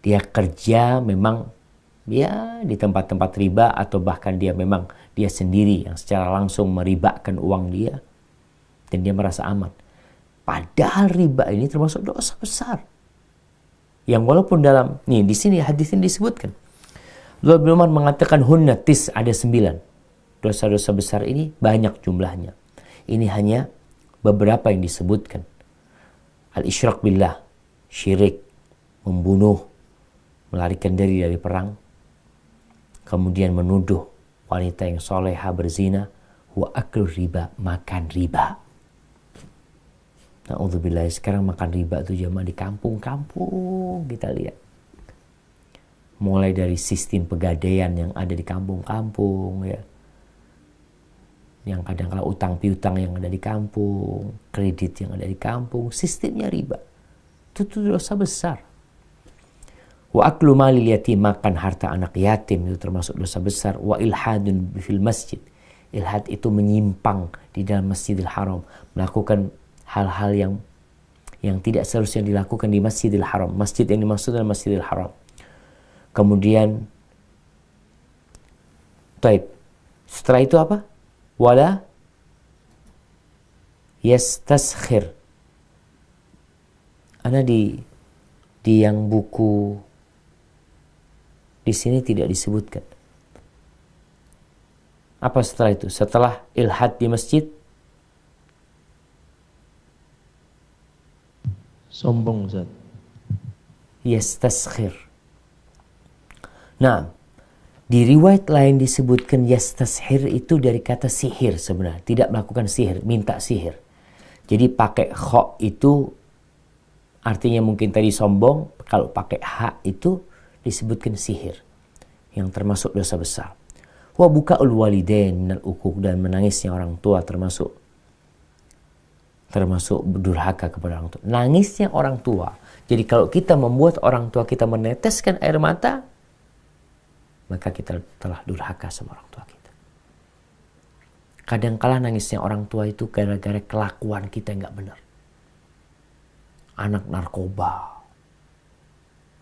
Dia kerja memang ya di tempat-tempat riba atau bahkan dia memang dia sendiri yang secara langsung meribakan uang dia dan dia merasa aman. Padahal riba ini termasuk dosa besar. Yang walaupun di sini hadis ini disebutkan. Abdullah bin Umar mengatakan hunna ada 9. Dosa-dosa besar ini banyak jumlahnya. Ini hanya beberapa yang disebutkan. Al-isyrak billah, syirik, membunuh, melarikan diri dari perang, kemudian menuduh wanita yang soleha berzina, wa aklu riba, makan riba. Na'udzubillah, sekarang makan riba itu jamaah di kampung-kampung kita lihat. Mulai dari sistem pegadaian yang ada di kampung-kampung ya. Yang kadang-kala utang piutang yang ada di kampung, kredit yang ada di kampung, sistemnya riba. Itu dosa besar. Wa aklu malil yatim, makan harta anak yatim itu termasuk dosa besar. Wa ilhadun fil masjid. Ilhad itu menyimpang di dalam Masjidil Haram, melakukan hal-hal yang tidak seharusnya dilakukan di Masjidil Haram. Masjid yang dimaksud adalah Masjidil Haram. Kemudian setelah itu apa? Wala yastaskhir. Ana di yang buku di sini tidak disebutkan. Apa setelah itu? Setelah ilhad di masjid? Sombong, Ustaz. Yastaskhir. Nah, di riwayat lain disebutkan yastashir itu dari kata sihir sebenarnya. Tidak melakukan sihir, minta sihir. Jadi pakai kho itu artinya mungkin tadi sombong. Kalau pakai ha itu disebutkan sihir. Yang termasuk dosa besar. Wa buka'ul walidain minal uquq, dan menangisnya orang tua termasuk durhaka kepada orang tua. Nangisnya orang tua. Jadi kalau kita membuat orang tua kita meneteskan air mata, maka kita telah durhaka sama orang tua kita. Kadang-kala nangisnya orang tua itu gara-gara kelakuan kita yang gak benar. Anak narkoba.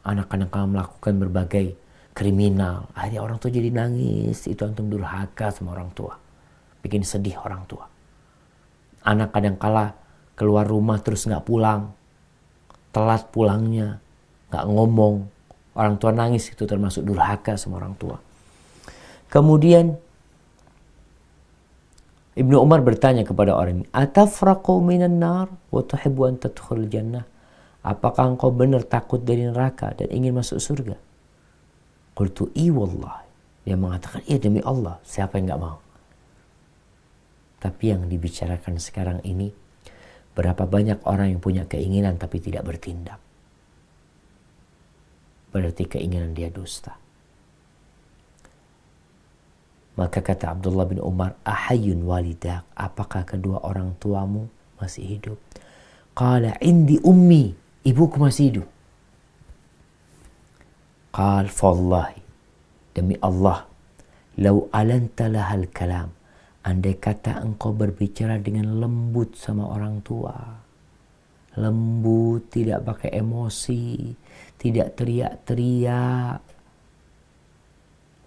Anak kadang-kala melakukan berbagai kriminal. Akhirnya orang tua jadi nangis. Itu antum durhaka sama orang tua. Bikin sedih orang tua. Anak kadang-kala keluar rumah terus gak pulang. Telat pulangnya. Gak ngomong. Orang tua nangis, itu termasuk durhaka sama orang tua. Kemudian Ibnu Umar bertanya kepada orang ini, atafraqu minan nar wa tuhibbu an tadkhul jannah? Apakah engkau benar takut dari neraka dan ingin masuk surga? Qultu i wallah. Dia mengatakan, iya demi Allah, siapa yang enggak mau? Tapi yang dibicarakan sekarang ini, berapa banyak orang yang punya keinginan tapi tidak bertindak. Berarti keinginan dia dusta. Maka kata Abdullah bin Umar, ahayun walidak, apakah kedua orang tuamu masih hidup? Qala indi ummi, ibuku masih hidup. Qal fallahi, demi Allah, lau alanta lahal kalam, andai kata engkau berbicara dengan lembut sama orang tua, lembut, tidak pakai emosi, tidak teriak-teriak.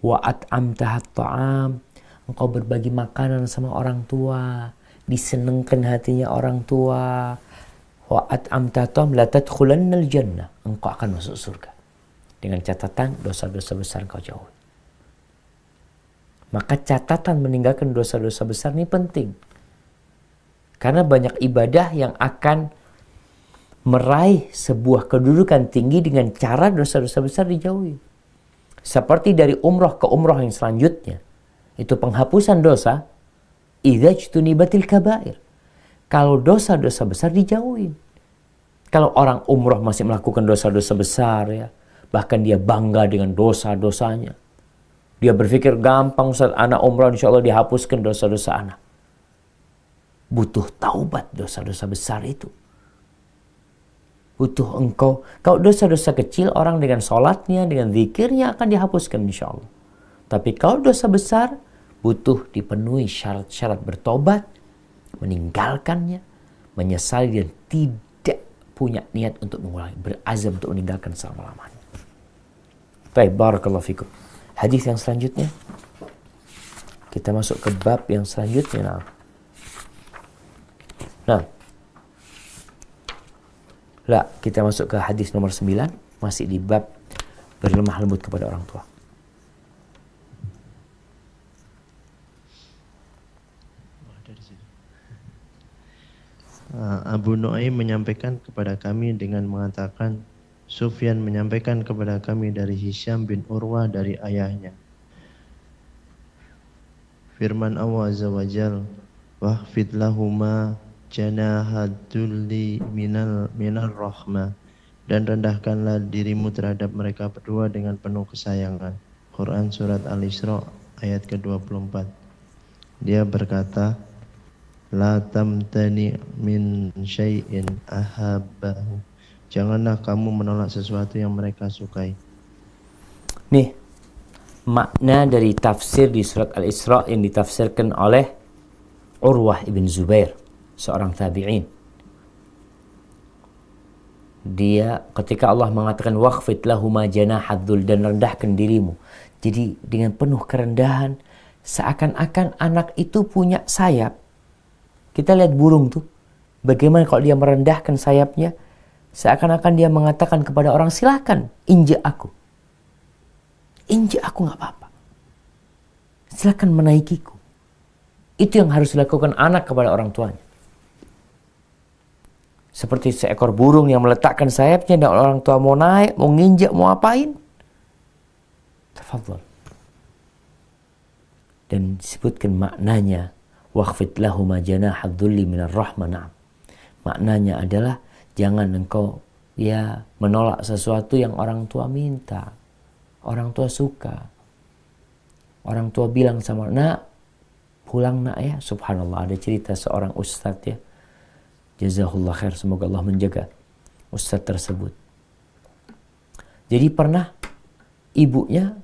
Wa at'amtahat ta'am, engkau berbagi makanan sama orang tua, disenengkan hatinya orang tua. Wa at'amtahat ta'am la tadkhulannal jannah, engkau akan masuk surga. Dengan catatan dosa-dosa besar engkau jauhi. Maka catatan meninggalkan dosa-dosa besar ini penting. Karena banyak ibadah yang akan meraih sebuah kedudukan tinggi dengan cara dosa-dosa besar dijauhi. Seperti dari umroh ke umroh yang selanjutnya. Itu penghapusan dosa. Idza jtunibatil kabair. Kalau dosa-dosa besar dijauhin. Kalau orang umroh masih melakukan dosa-dosa besar ya, bahkan dia bangga dengan dosa-dosanya. Dia berpikir gampang Ustaz, anak umroh insya Allah dihapuskan dosa-dosa anak. Butuh taubat dosa-dosa besar itu. Butuh engkau. Kalau dosa-dosa kecil orang dengan sholatnya, dengan zikirnya akan dihapuskan insya Allah. Tapi kalau dosa besar butuh dipenuhi syarat-syarat bertobat, meninggalkannya, menyesali dan tidak punya niat untuk mengulangi, berazam untuk meninggalkan selama-lamanya. Baik, barakallahu fikum. Hadis yang selanjutnya, kita masuk ke bab yang selanjutnya. Kita masuk ke hadis nomor 9, masih di bab berlemah lembut kepada orang tua. Abu Nu'aim menyampaikan kepada kami dengan mengatakan, Sufyan menyampaikan kepada kami dari Hisham bin Urwah dari ayahnya. Firman Allah Azza wa Jal, wahfid lahuma janahadulli minal rahmah, dan rendahkanlah dirimu terhadap mereka berdua dengan penuh kesayangan. Quran Surat Al-Isra ayat ke-24. Dia berkata, la tamtani min syai'in ahabbahu, janganlah kamu menolak sesuatu yang mereka sukai. Nih, makna dari tafsir di surat Al-Isra yang ditafsirkan oleh Urwah ibn Zubair, seorang tabi'in. Dia ketika Allah mengatakan waqfid lahuma janahadzul, dan rendahkan dirimu. Jadi dengan penuh kerendahan, seakan-akan anak itu punya sayap. Kita lihat burung tuh, bagaimana kalau dia merendahkan sayapnya, seakan-akan dia mengatakan kepada orang, silakan injak aku. Injak aku gak apa-apa. Silakan menaikiku. Itu yang harus dilakukan anak kepada orang tuanya. Seperti seekor burung yang meletakkan sayapnya dan orang tua mau naik, mau nginjak, mau apain. Tafadhol. Dan disebutkan maknanya, waqfid lahuma janahadzulli minar rahmah. Maknanya adalah jangan engkau menolak sesuatu yang orang tua minta. Orang tua suka. Orang tua bilang sama, nak, pulang nak ya. Subhanallah, ada cerita seorang ustadz ya. Jazahullah khair, semoga Allah menjaga ustadz tersebut. Jadi pernah ibunya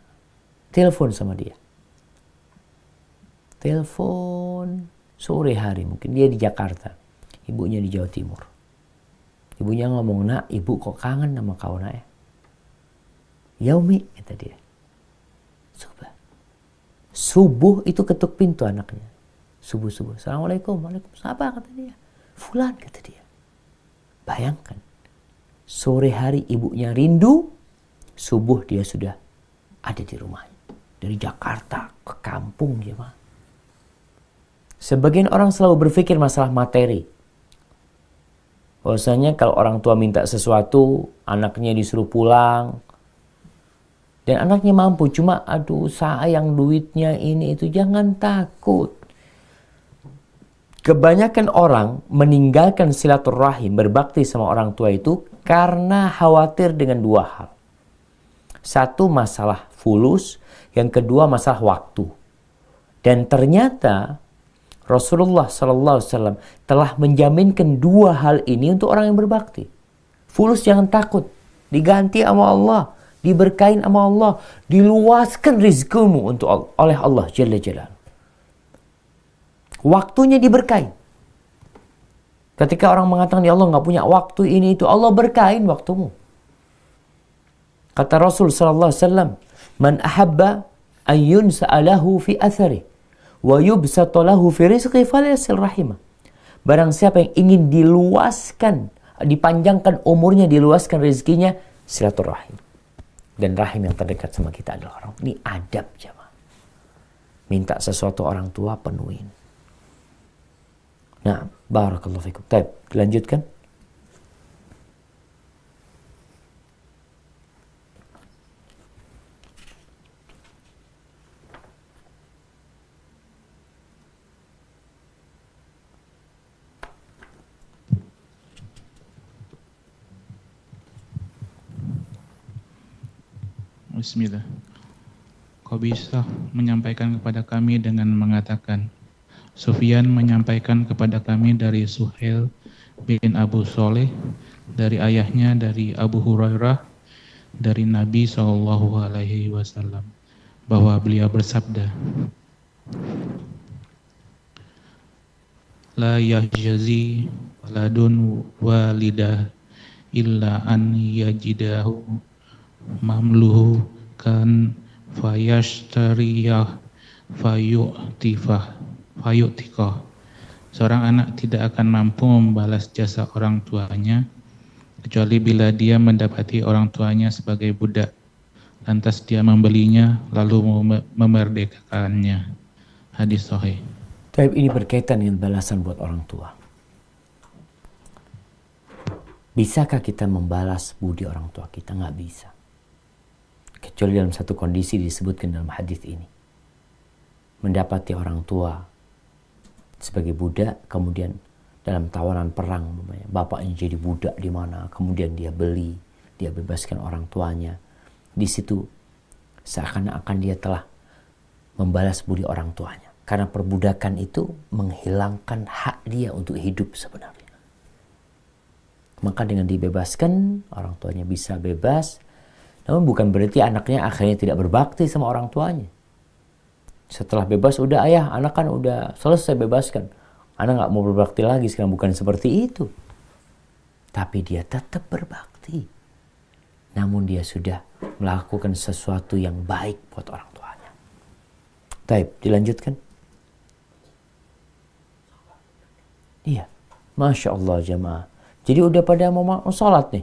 telepon sama dia. Telepon sore hari, mungkin dia di Jakarta, ibunya di Jawa Timur. Ibunya ngomong, nak, ibu kok kangen sama kau nak ya. Yaumi, kata dia. Subuh itu ketuk pintu anaknya. Subuh. Assalamualaikum, waalaikumsalam, apa kata dia. Fulan, kata dia. Bayangkan, sore hari ibunya rindu, subuh dia sudah ada di rumahnya. Dari Jakarta ke kampung dia mah. Sebagian orang selalu berpikir masalah materi. Bahwasanya kalau orang tua minta sesuatu, anaknya disuruh pulang. Dan anaknya mampu, cuma aduh sayang duitnya ini itu, jangan takut. Kebanyakan orang meninggalkan silaturahim, berbakti sama orang tua itu karena khawatir dengan dua hal. Satu, masalah fulus, yang kedua masalah waktu. Dan ternyata Rasulullah SAW telah menjaminkan dua hal ini untuk orang yang berbakti. Fulus jangan takut, diganti sama Allah, diberkahin sama Allah, diluaskan rizkimu oleh Allah Jalla Jalaluhu. Waktunya diberkahin. Ketika orang mengatakan, ya Allah nggak punya waktu ini itu, Allah berkahin waktumu. Kata Rasul SAW, man ahabba ayyun sa'alahu fi athari wa yubsatalahu fi rizqi falyasil rahimah. Barang siapa yang ingin diluaskan, dipanjangkan umurnya, diluaskan rezekinya, silaturahim. Dan rahim yang terdekat sama kita adalah orang. Ini adab jemaah. Minta sesuatu orang tua, penuhin. Nah, barakallahu fikum. Baik, dilanjutkan. Bismillah. Kau bisa menyampaikan kepada kami dengan mengatakan, Sufyan menyampaikan kepada kami dari Suhail bin Abu Soleh, dari ayahnya dari Abu Hurairah, dari Nabi SAW, bahwa beliau bersabda, La yahjazi waladun walidah illa an yajidahu mamluhu kan fayashtariyah fayu'tikah. Seorang anak tidak akan mampu membalas jasa orang tuanya kecuali bila dia mendapati orang tuanya sebagai budak, lantas dia membelinya lalu memerdekakannya. Hadis sahih. Tapi ini berkaitan dengan balasan buat orang tua. Bisakah kita membalas budi orang tua kita? Nggak bisa. Kecuali dalam satu kondisi disebutkan dalam hadis ini. Mendapati orang tua sebagai budak, kemudian dalam tawanan perang, bapaknya jadi budak di mana, kemudian dia beli, dia bebaskan orang tuanya. Di situ seakan-akan dia telah membalas budi orang tuanya. Karena perbudakan itu menghilangkan hak dia untuk hidup sebenarnya. Maka dengan dibebaskan, orang tuanya bisa bebas. Namun bukan berarti anaknya akhirnya tidak berbakti sama orang tuanya. Setelah bebas, udah ayah, anak kan udah selesai bebaskan. Anak gak mau berbakti lagi, sekarang bukan seperti itu. Tapi dia tetap berbakti. Namun dia sudah melakukan sesuatu yang baik buat orang tuanya. Taib, dilanjutkan. Iya, Masya Allah jamaah. Jadi udah pada mau sholat nih.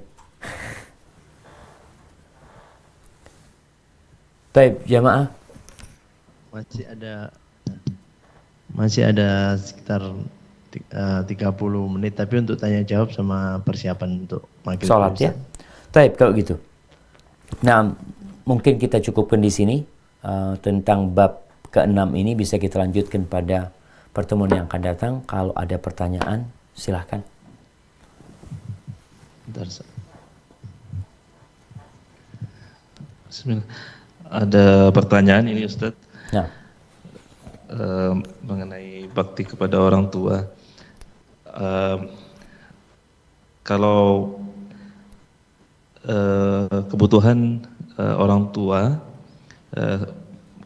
Taib jamaah. Masih ada sekitar 30 menit, tapi untuk tanya jawab sama persiapan untuk maghrib. Sholat ya. Taib kalau gitu. Nah, mungkin kita cukupkan di sini. Tentang bab ke-6 ini bisa kita lanjutkan pada pertemuan yang akan datang. Kalau ada pertanyaan, silahkan. Bismillah. Ada pertanyaan ini Ustadz. Nah. Mengenai bakti kepada orang tua. Kalau kebutuhan orang tua,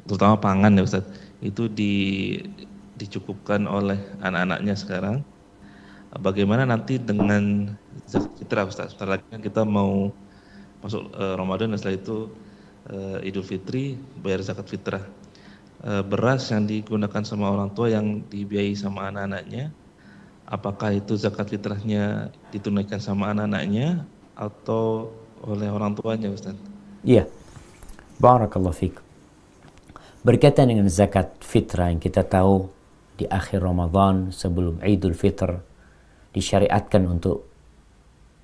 terutama pangan ya Ustadz, itu dicukupkan oleh anak-anaknya sekarang. Bagaimana nanti dengan zakat fitrah Ustaz? Sebentar lagi kan kita mau masuk Ramadan dan setelah itu Idul Fitri, bayar zakat fitrah. Beras yang digunakan sama orang tua yang dibiayai sama anak-anaknya, apakah itu zakat fitrahnya ditunaikan sama anak-anaknya atau oleh orang tuanya Ustaz? Iya. Barakallahu fiik. Berkaitan dengan zakat fitrah yang kita tahu di akhir Ramadan sebelum Idul Fitr disyariatkan untuk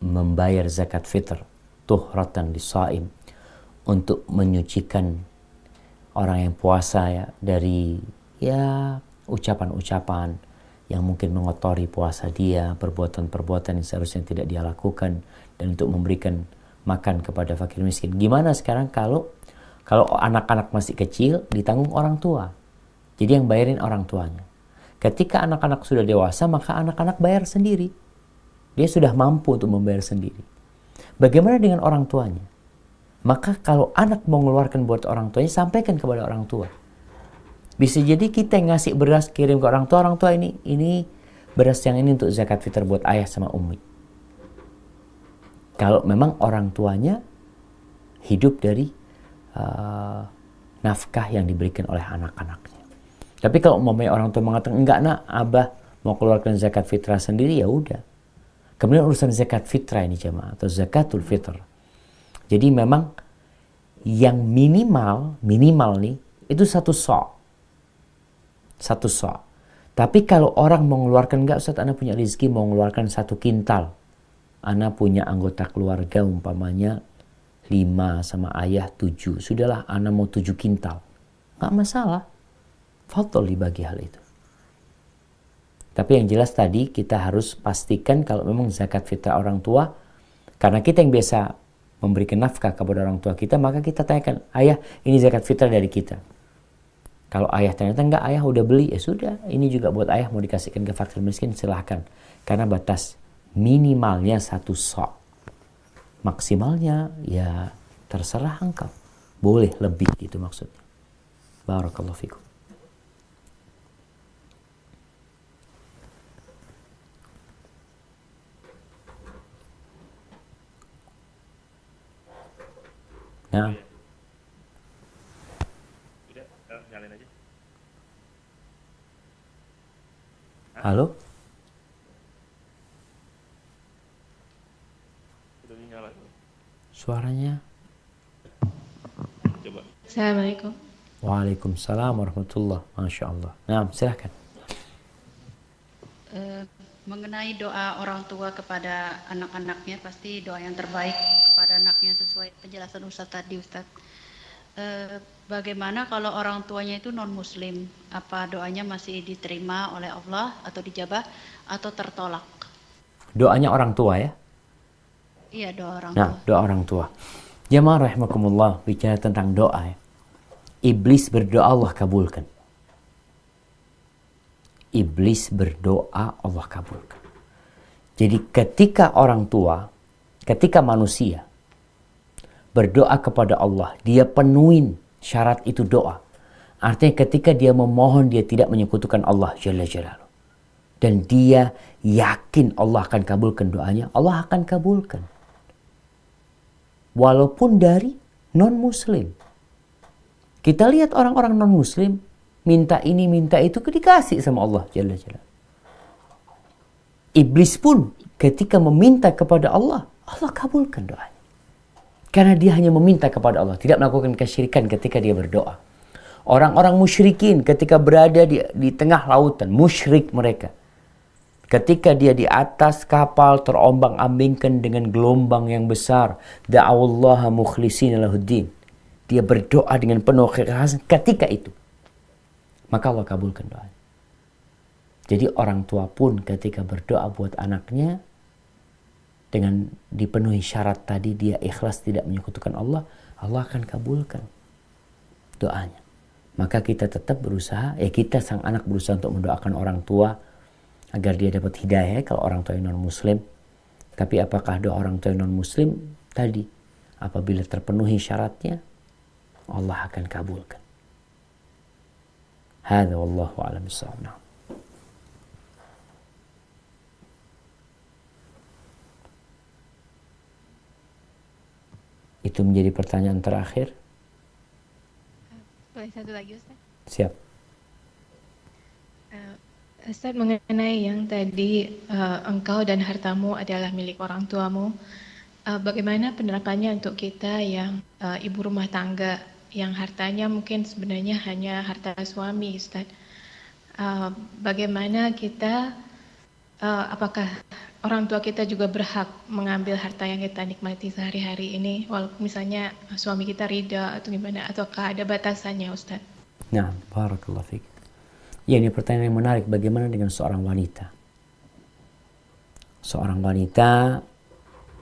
membayar zakat fitr tuhratan lisaim, untuk menyucikan orang yang puasa ya dari ucapan-ucapan yang mungkin mengotori puasa dia, perbuatan-perbuatan yang seharusnya tidak dia lakukan, dan untuk memberikan makan kepada fakir miskin. Gimana sekarang kalau anak-anak masih kecil ditanggung orang tua, jadi yang bayarin orang tuanya. Ketika anak-anak sudah dewasa, maka anak-anak bayar sendiri. Dia sudah mampu untuk membayar sendiri. Bagaimana dengan orang tuanya? Maka kalau anak mau mengeluarkan buat orang tuanya, sampaikan kepada orang tua. Bisa jadi kita yang ngasih beras kirim ke orang tua ini beras yang ini untuk zakat fitr buat ayah sama umi. Kalau memang orang tuanya hidup dari nafkah yang diberikan oleh anak-anaknya. Tapi kalau umpamanya orang tua mengatakan, enggak nak, abah mau keluarkan zakat fitrah sendiri, ya udah. Kemudian urusan zakat fitrah ini jemaah, atau zakatul fitr. Jadi memang yang minimal nih, itu satu sok. Tapi kalau orang mau mengeluarkan, enggak Ustaz, Anda punya rezeki mau mengeluarkan 1 kintal. Anda punya anggota keluarga umpamanya 5 sama ayah 7. Sudahlah, Anda mau 7 kintal. Enggak masalah. Fadhol dibagi hal itu. Tapi yang jelas tadi kita harus pastikan kalau memang zakat fitrah orang tua, karena kita yang biasa memberikan nafkah kepada orang tua kita, maka kita tanyakan, ayah ini zakat fitrah dari kita. Kalau ayah ternyata enggak, ayah udah beli, ya sudah, ini juga buat ayah, mau dikasihkan ke fakir miskin, silahkan. Karena batas minimalnya 1 sok. Maksimalnya ya terserah engkau. Boleh lebih gitu maksudnya. Barakallahu fikum. Nah. Halo? Suaranya? Assalamualaikum. Waalaikumsalam warahmatullahi. Masya Allah. Nah, silahkan. Mengenai doa orang tua kepada anak-anaknya, pasti doa yang terbaik kepada anaknya sesuai penjelasan Ustadz tadi, Ustadz. Bagaimana kalau orang tuanya itu non-muslim? Apa doanya masih diterima oleh Allah atau dijabah atau tertolak? Doanya orang tua ya? Iya, doa orang Nah, tua. doa orang tua. Jamaah rahimakumullah, bicara tentang doa ya. Iblis berdoa, Allah kabulkan. Iblis berdoa, Allah kabulkan. Jadi ketika orang tua, ketika manusia berdoa kepada Allah, dia penuhin syarat itu doa. Artinya ketika dia memohon, dia tidak menyekutukan Allah Jalla Jalaluh. Dan dia yakin Allah akan kabulkan doanya, Allah akan kabulkan. Walaupun dari non-muslim. Kita lihat orang-orang non-muslim, minta ini, minta itu, dikasih sama Allah Jalla Jalaluh. Iblis pun ketika meminta kepada Allah, Allah kabulkan doanya. Karena dia hanya meminta kepada Allah, tidak melakukan kesyirikan ketika dia berdoa. Orang-orang musyrikin ketika berada di tengah lautan, musyrik mereka. Ketika dia di atas kapal terombang-ambingkan dengan gelombang yang besar, da'awallaha mukhlishina lahuddin. Dia berdoa dengan penuh keikhlasan ketika itu. Maka Allah kabulkan doa. Jadi orang tua pun ketika berdoa buat anaknya, dengan dipenuhi syarat tadi, dia ikhlas tidak menyekutukan Allah, Allah akan kabulkan doanya. Maka kita tetap berusaha, kita sang anak berusaha untuk mendoakan orang tua agar dia dapat hidayah kalau orang tua yang non-muslim. Tapi apakah doa orang tua yang non-muslim tadi, apabila terpenuhi syaratnya, Allah akan kabulkan. Hadza wallahu a'lam bissawab. Itu menjadi pertanyaan terakhir. Boleh satu lagi, Ustaz? Siap. Ustaz, mengenai yang tadi engkau dan hartamu adalah milik orang tuamu, bagaimana penerapannya untuk kita yang ibu rumah tangga yang hartanya mungkin sebenarnya hanya harta suami, Ustaz? Bagaimana kita, apakah orang tua kita juga berhak mengambil harta yang kita nikmati sehari-hari ini, walaupun misalnya suami kita ridha atau gimana, ataukah ada batasannya, Ustaz? Nah, barakallahu fiik. Ya, ini pertanyaan yang menarik. Bagaimana dengan seorang wanita? Seorang wanita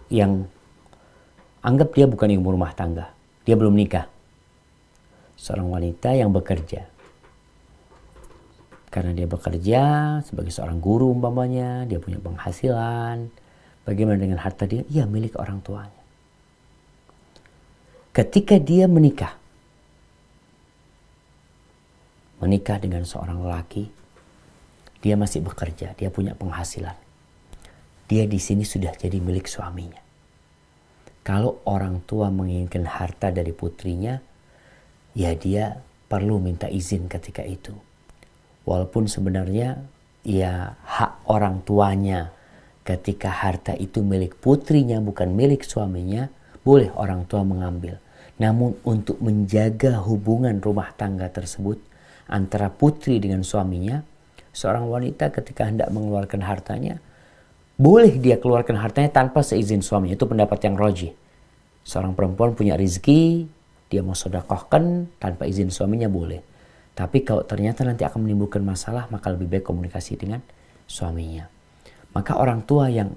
yang anggap dia bukan ibu rumah tangga, dia belum nikah. Seorang wanita yang bekerja. Karena dia bekerja sebagai seorang guru umpamanya, dia punya penghasilan. Bagaimana dengan harta dia? Ya, milik orang tuanya. Ketika dia menikah dengan seorang lelaki, dia masih bekerja, dia punya penghasilan. Dia di sini sudah jadi milik suaminya. Kalau orang tua menginginkan harta dari putrinya, ya dia perlu minta izin ketika itu. Walaupun sebenarnya ya hak orang tuanya ketika harta itu milik putrinya bukan milik suaminya, boleh orang tua mengambil. Namun untuk menjaga hubungan rumah tangga tersebut antara putri dengan suaminya, seorang wanita ketika hendak mengeluarkan hartanya, boleh dia keluarkan hartanya tanpa seizin suaminya. Itu pendapat yang rajih. Seorang perempuan punya rezeki, dia mau sedekahkan tanpa izin suaminya boleh. Tapi kalau ternyata nanti akan menimbulkan masalah, maka lebih baik komunikasi dengan suaminya. Maka orang tua yang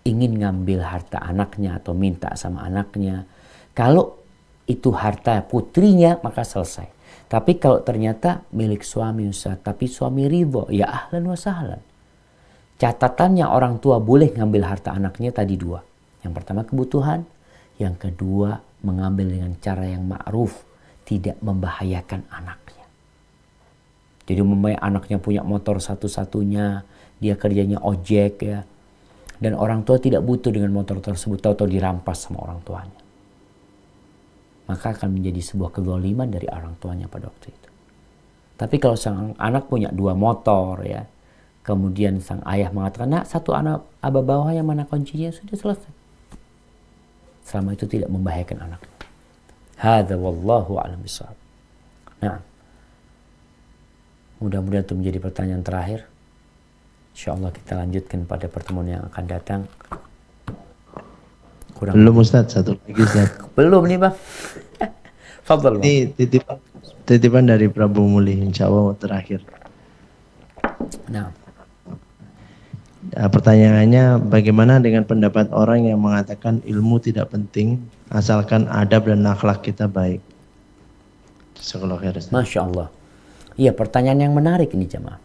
ingin ngambil harta anaknya atau minta sama anaknya. Kalau itu harta putrinya maka selesai. Tapi kalau ternyata milik suami Ustaz, tapi suami ridho, ya ahlan wa sahlan. Catatannya orang tua boleh ngambil harta anaknya tadi dua. Yang pertama kebutuhan, yang kedua mengambil dengan cara yang ma'ruf, tidak membahayakan anaknya. Jadi anaknya punya motor satu-satunya, dia kerjanya ojek ya. Dan orang tua tidak butuh dengan motor tersebut, atau dirampas sama orang tuanya. Maka akan menjadi sebuah kezaliman dari orang tuanya pada waktu itu. Tapi kalau sang anak punya 2 motor ya, kemudian sang ayah mengatakan, nak satu anak abah bawa yang mana kuncinya, sudah selesai. Selama itu tidak membahayakan anaknya. Hadza wallahu a'lam bishawab. Nah, mudah-mudahan itu menjadi pertanyaan terakhir. InsyaAllah kita lanjutkan pada pertemuan yang akan datang. Belum Ustaz, satu lagi Ustaz. Belum nih Bang. Fadhal. Ini titipan dari Prabu Muli, insya Allah terakhir. Nah. Pertanyaannya, bagaimana dengan pendapat orang yang mengatakan ilmu tidak penting asalkan adab dan akhlak kita baik? Masya Allah. Iya, pertanyaan yang menarik ini jemaah.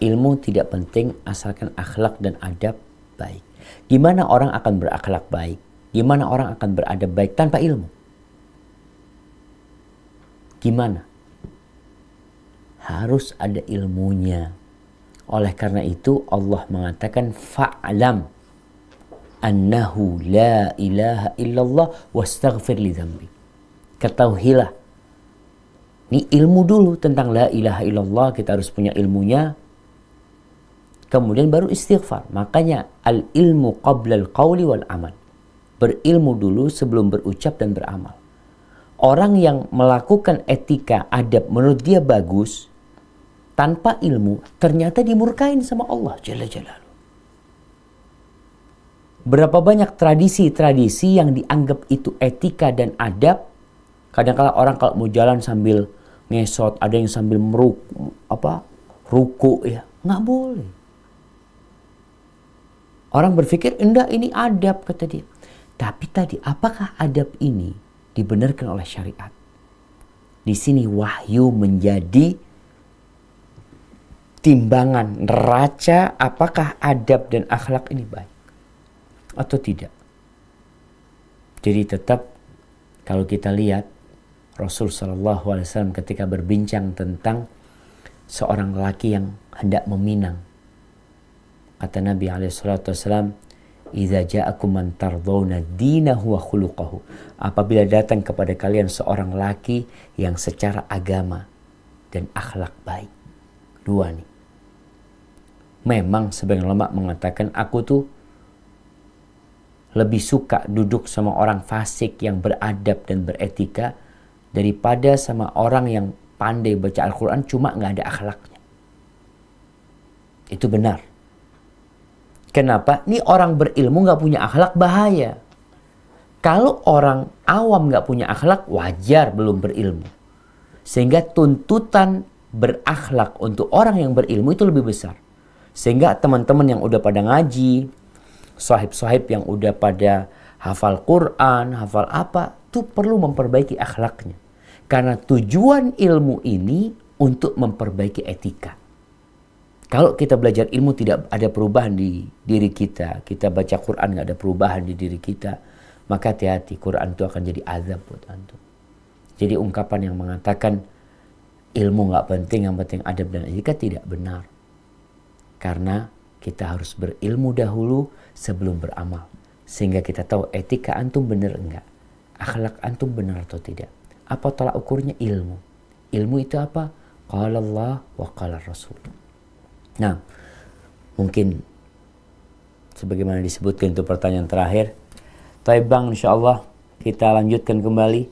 Ilmu tidak penting asalkan akhlak dan adab baik. Gimana orang akan berakhlak baik? Gimana orang akan beradab baik tanpa ilmu? Gimana? Harus ada ilmunya. Oleh karena itu Allah mengatakan fa'lam annahu la ilaha illallah wastaghfir li dzambi. Ketahuilah. Ini ilmu dulu tentang la ilaha illallah, kita harus punya ilmunya. Kemudian baru istighfar. Makanya al ilmu qabla al qawli wal amal. Berilmu dulu sebelum berucap dan beramal. Orang yang melakukan etika adab menurut dia bagus tanpa ilmu, ternyata dimurkain sama Allah Jalla Jalaluhu. Berapa banyak tradisi-tradisi yang dianggap itu etika dan adab. Kadang-kala orang kalau mau jalan sambil ngesot, ada yang sambil ruku ya, nggak boleh. Orang berpikir, enggak ini adab kata dia. Tapi tadi, apakah adab ini dibenarkan oleh syariat? Di sini wahyu menjadi timbangan neraca apakah adab dan akhlak ini baik atau tidak. Jadi tetap kalau kita lihat Rasul Shallallahu Alaihi Wasallam ketika berbincang tentang seorang lelaki yang hendak meminang, kata Nabi Alaihi Wasallam, "Idza ja'akum man tardawna dinahu wa khuluquhu." Apabila datang kepada kalian seorang laki yang secara agama dan akhlak baik, dua nih. Memang sebagian ulama mengatakan aku tuh lebih suka duduk sama orang fasik yang beradab dan beretika daripada sama orang yang pandai baca Al-Quran cuma nggak ada akhlaknya. Itu benar. Kenapa? Ini orang berilmu nggak punya akhlak bahaya. Kalau orang awam nggak punya akhlak wajar belum berilmu. Sehingga tuntutan berakhlak untuk orang yang berilmu itu lebih besar. Sehingga teman-teman yang udah pada ngaji, sahib-sahib yang udah pada hafal Quran, hafal apa, itu perlu memperbaiki akhlaknya. Karena tujuan ilmu ini untuk memperbaiki etika. Kalau kita belajar ilmu tidak ada perubahan di diri kita, kita baca Quran nggak ada perubahan di diri kita, maka hati-hati, Quran itu akan jadi azab buat antum. Jadi ungkapan yang mengatakan ilmu nggak penting, yang penting adab dan etika tidak benar. Karena kita harus berilmu dahulu sebelum beramal. Sehingga kita tahu etika antum benar enggak. Akhlak antum benar atau tidak. Apa tolak ukurnya? Ilmu. Ilmu itu apa? Qala Allah wa qala Rasul. Nah, mungkin sebagaimana disebutkan itu pertanyaan terakhir. Taib Bang, insyaAllah kita lanjutkan kembali.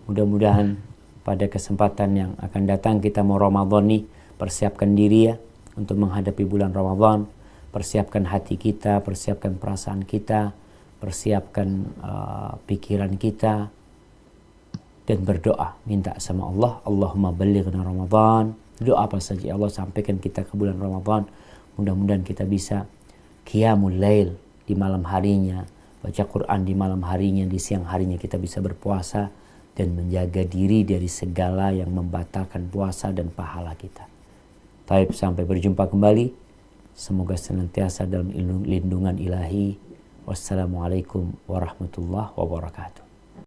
Mudah-mudahan pada kesempatan yang akan datang kita mau Ramadan nih, persiapkan diri ya untuk menghadapi bulan Ramadan. Persiapkan hati kita, persiapkan perasaan kita, persiapkan pikiran kita, dan berdoa, minta sama Allah, Allahumma ballighna Ramadan. Doa apa saja Allah sampaikan kita ke bulan Ramadan. Mudah-mudahan kita bisa qiyamul lail di malam harinya, baca Quran di malam harinya, di siang harinya kita bisa berpuasa dan menjaga diri dari segala yang membatalkan puasa dan pahala kita. Taib, sampai berjumpa kembali. Semoga senantiasa dalam lindungan ilahi. Wassalamualaikum warahmatullahi wabarakatuh.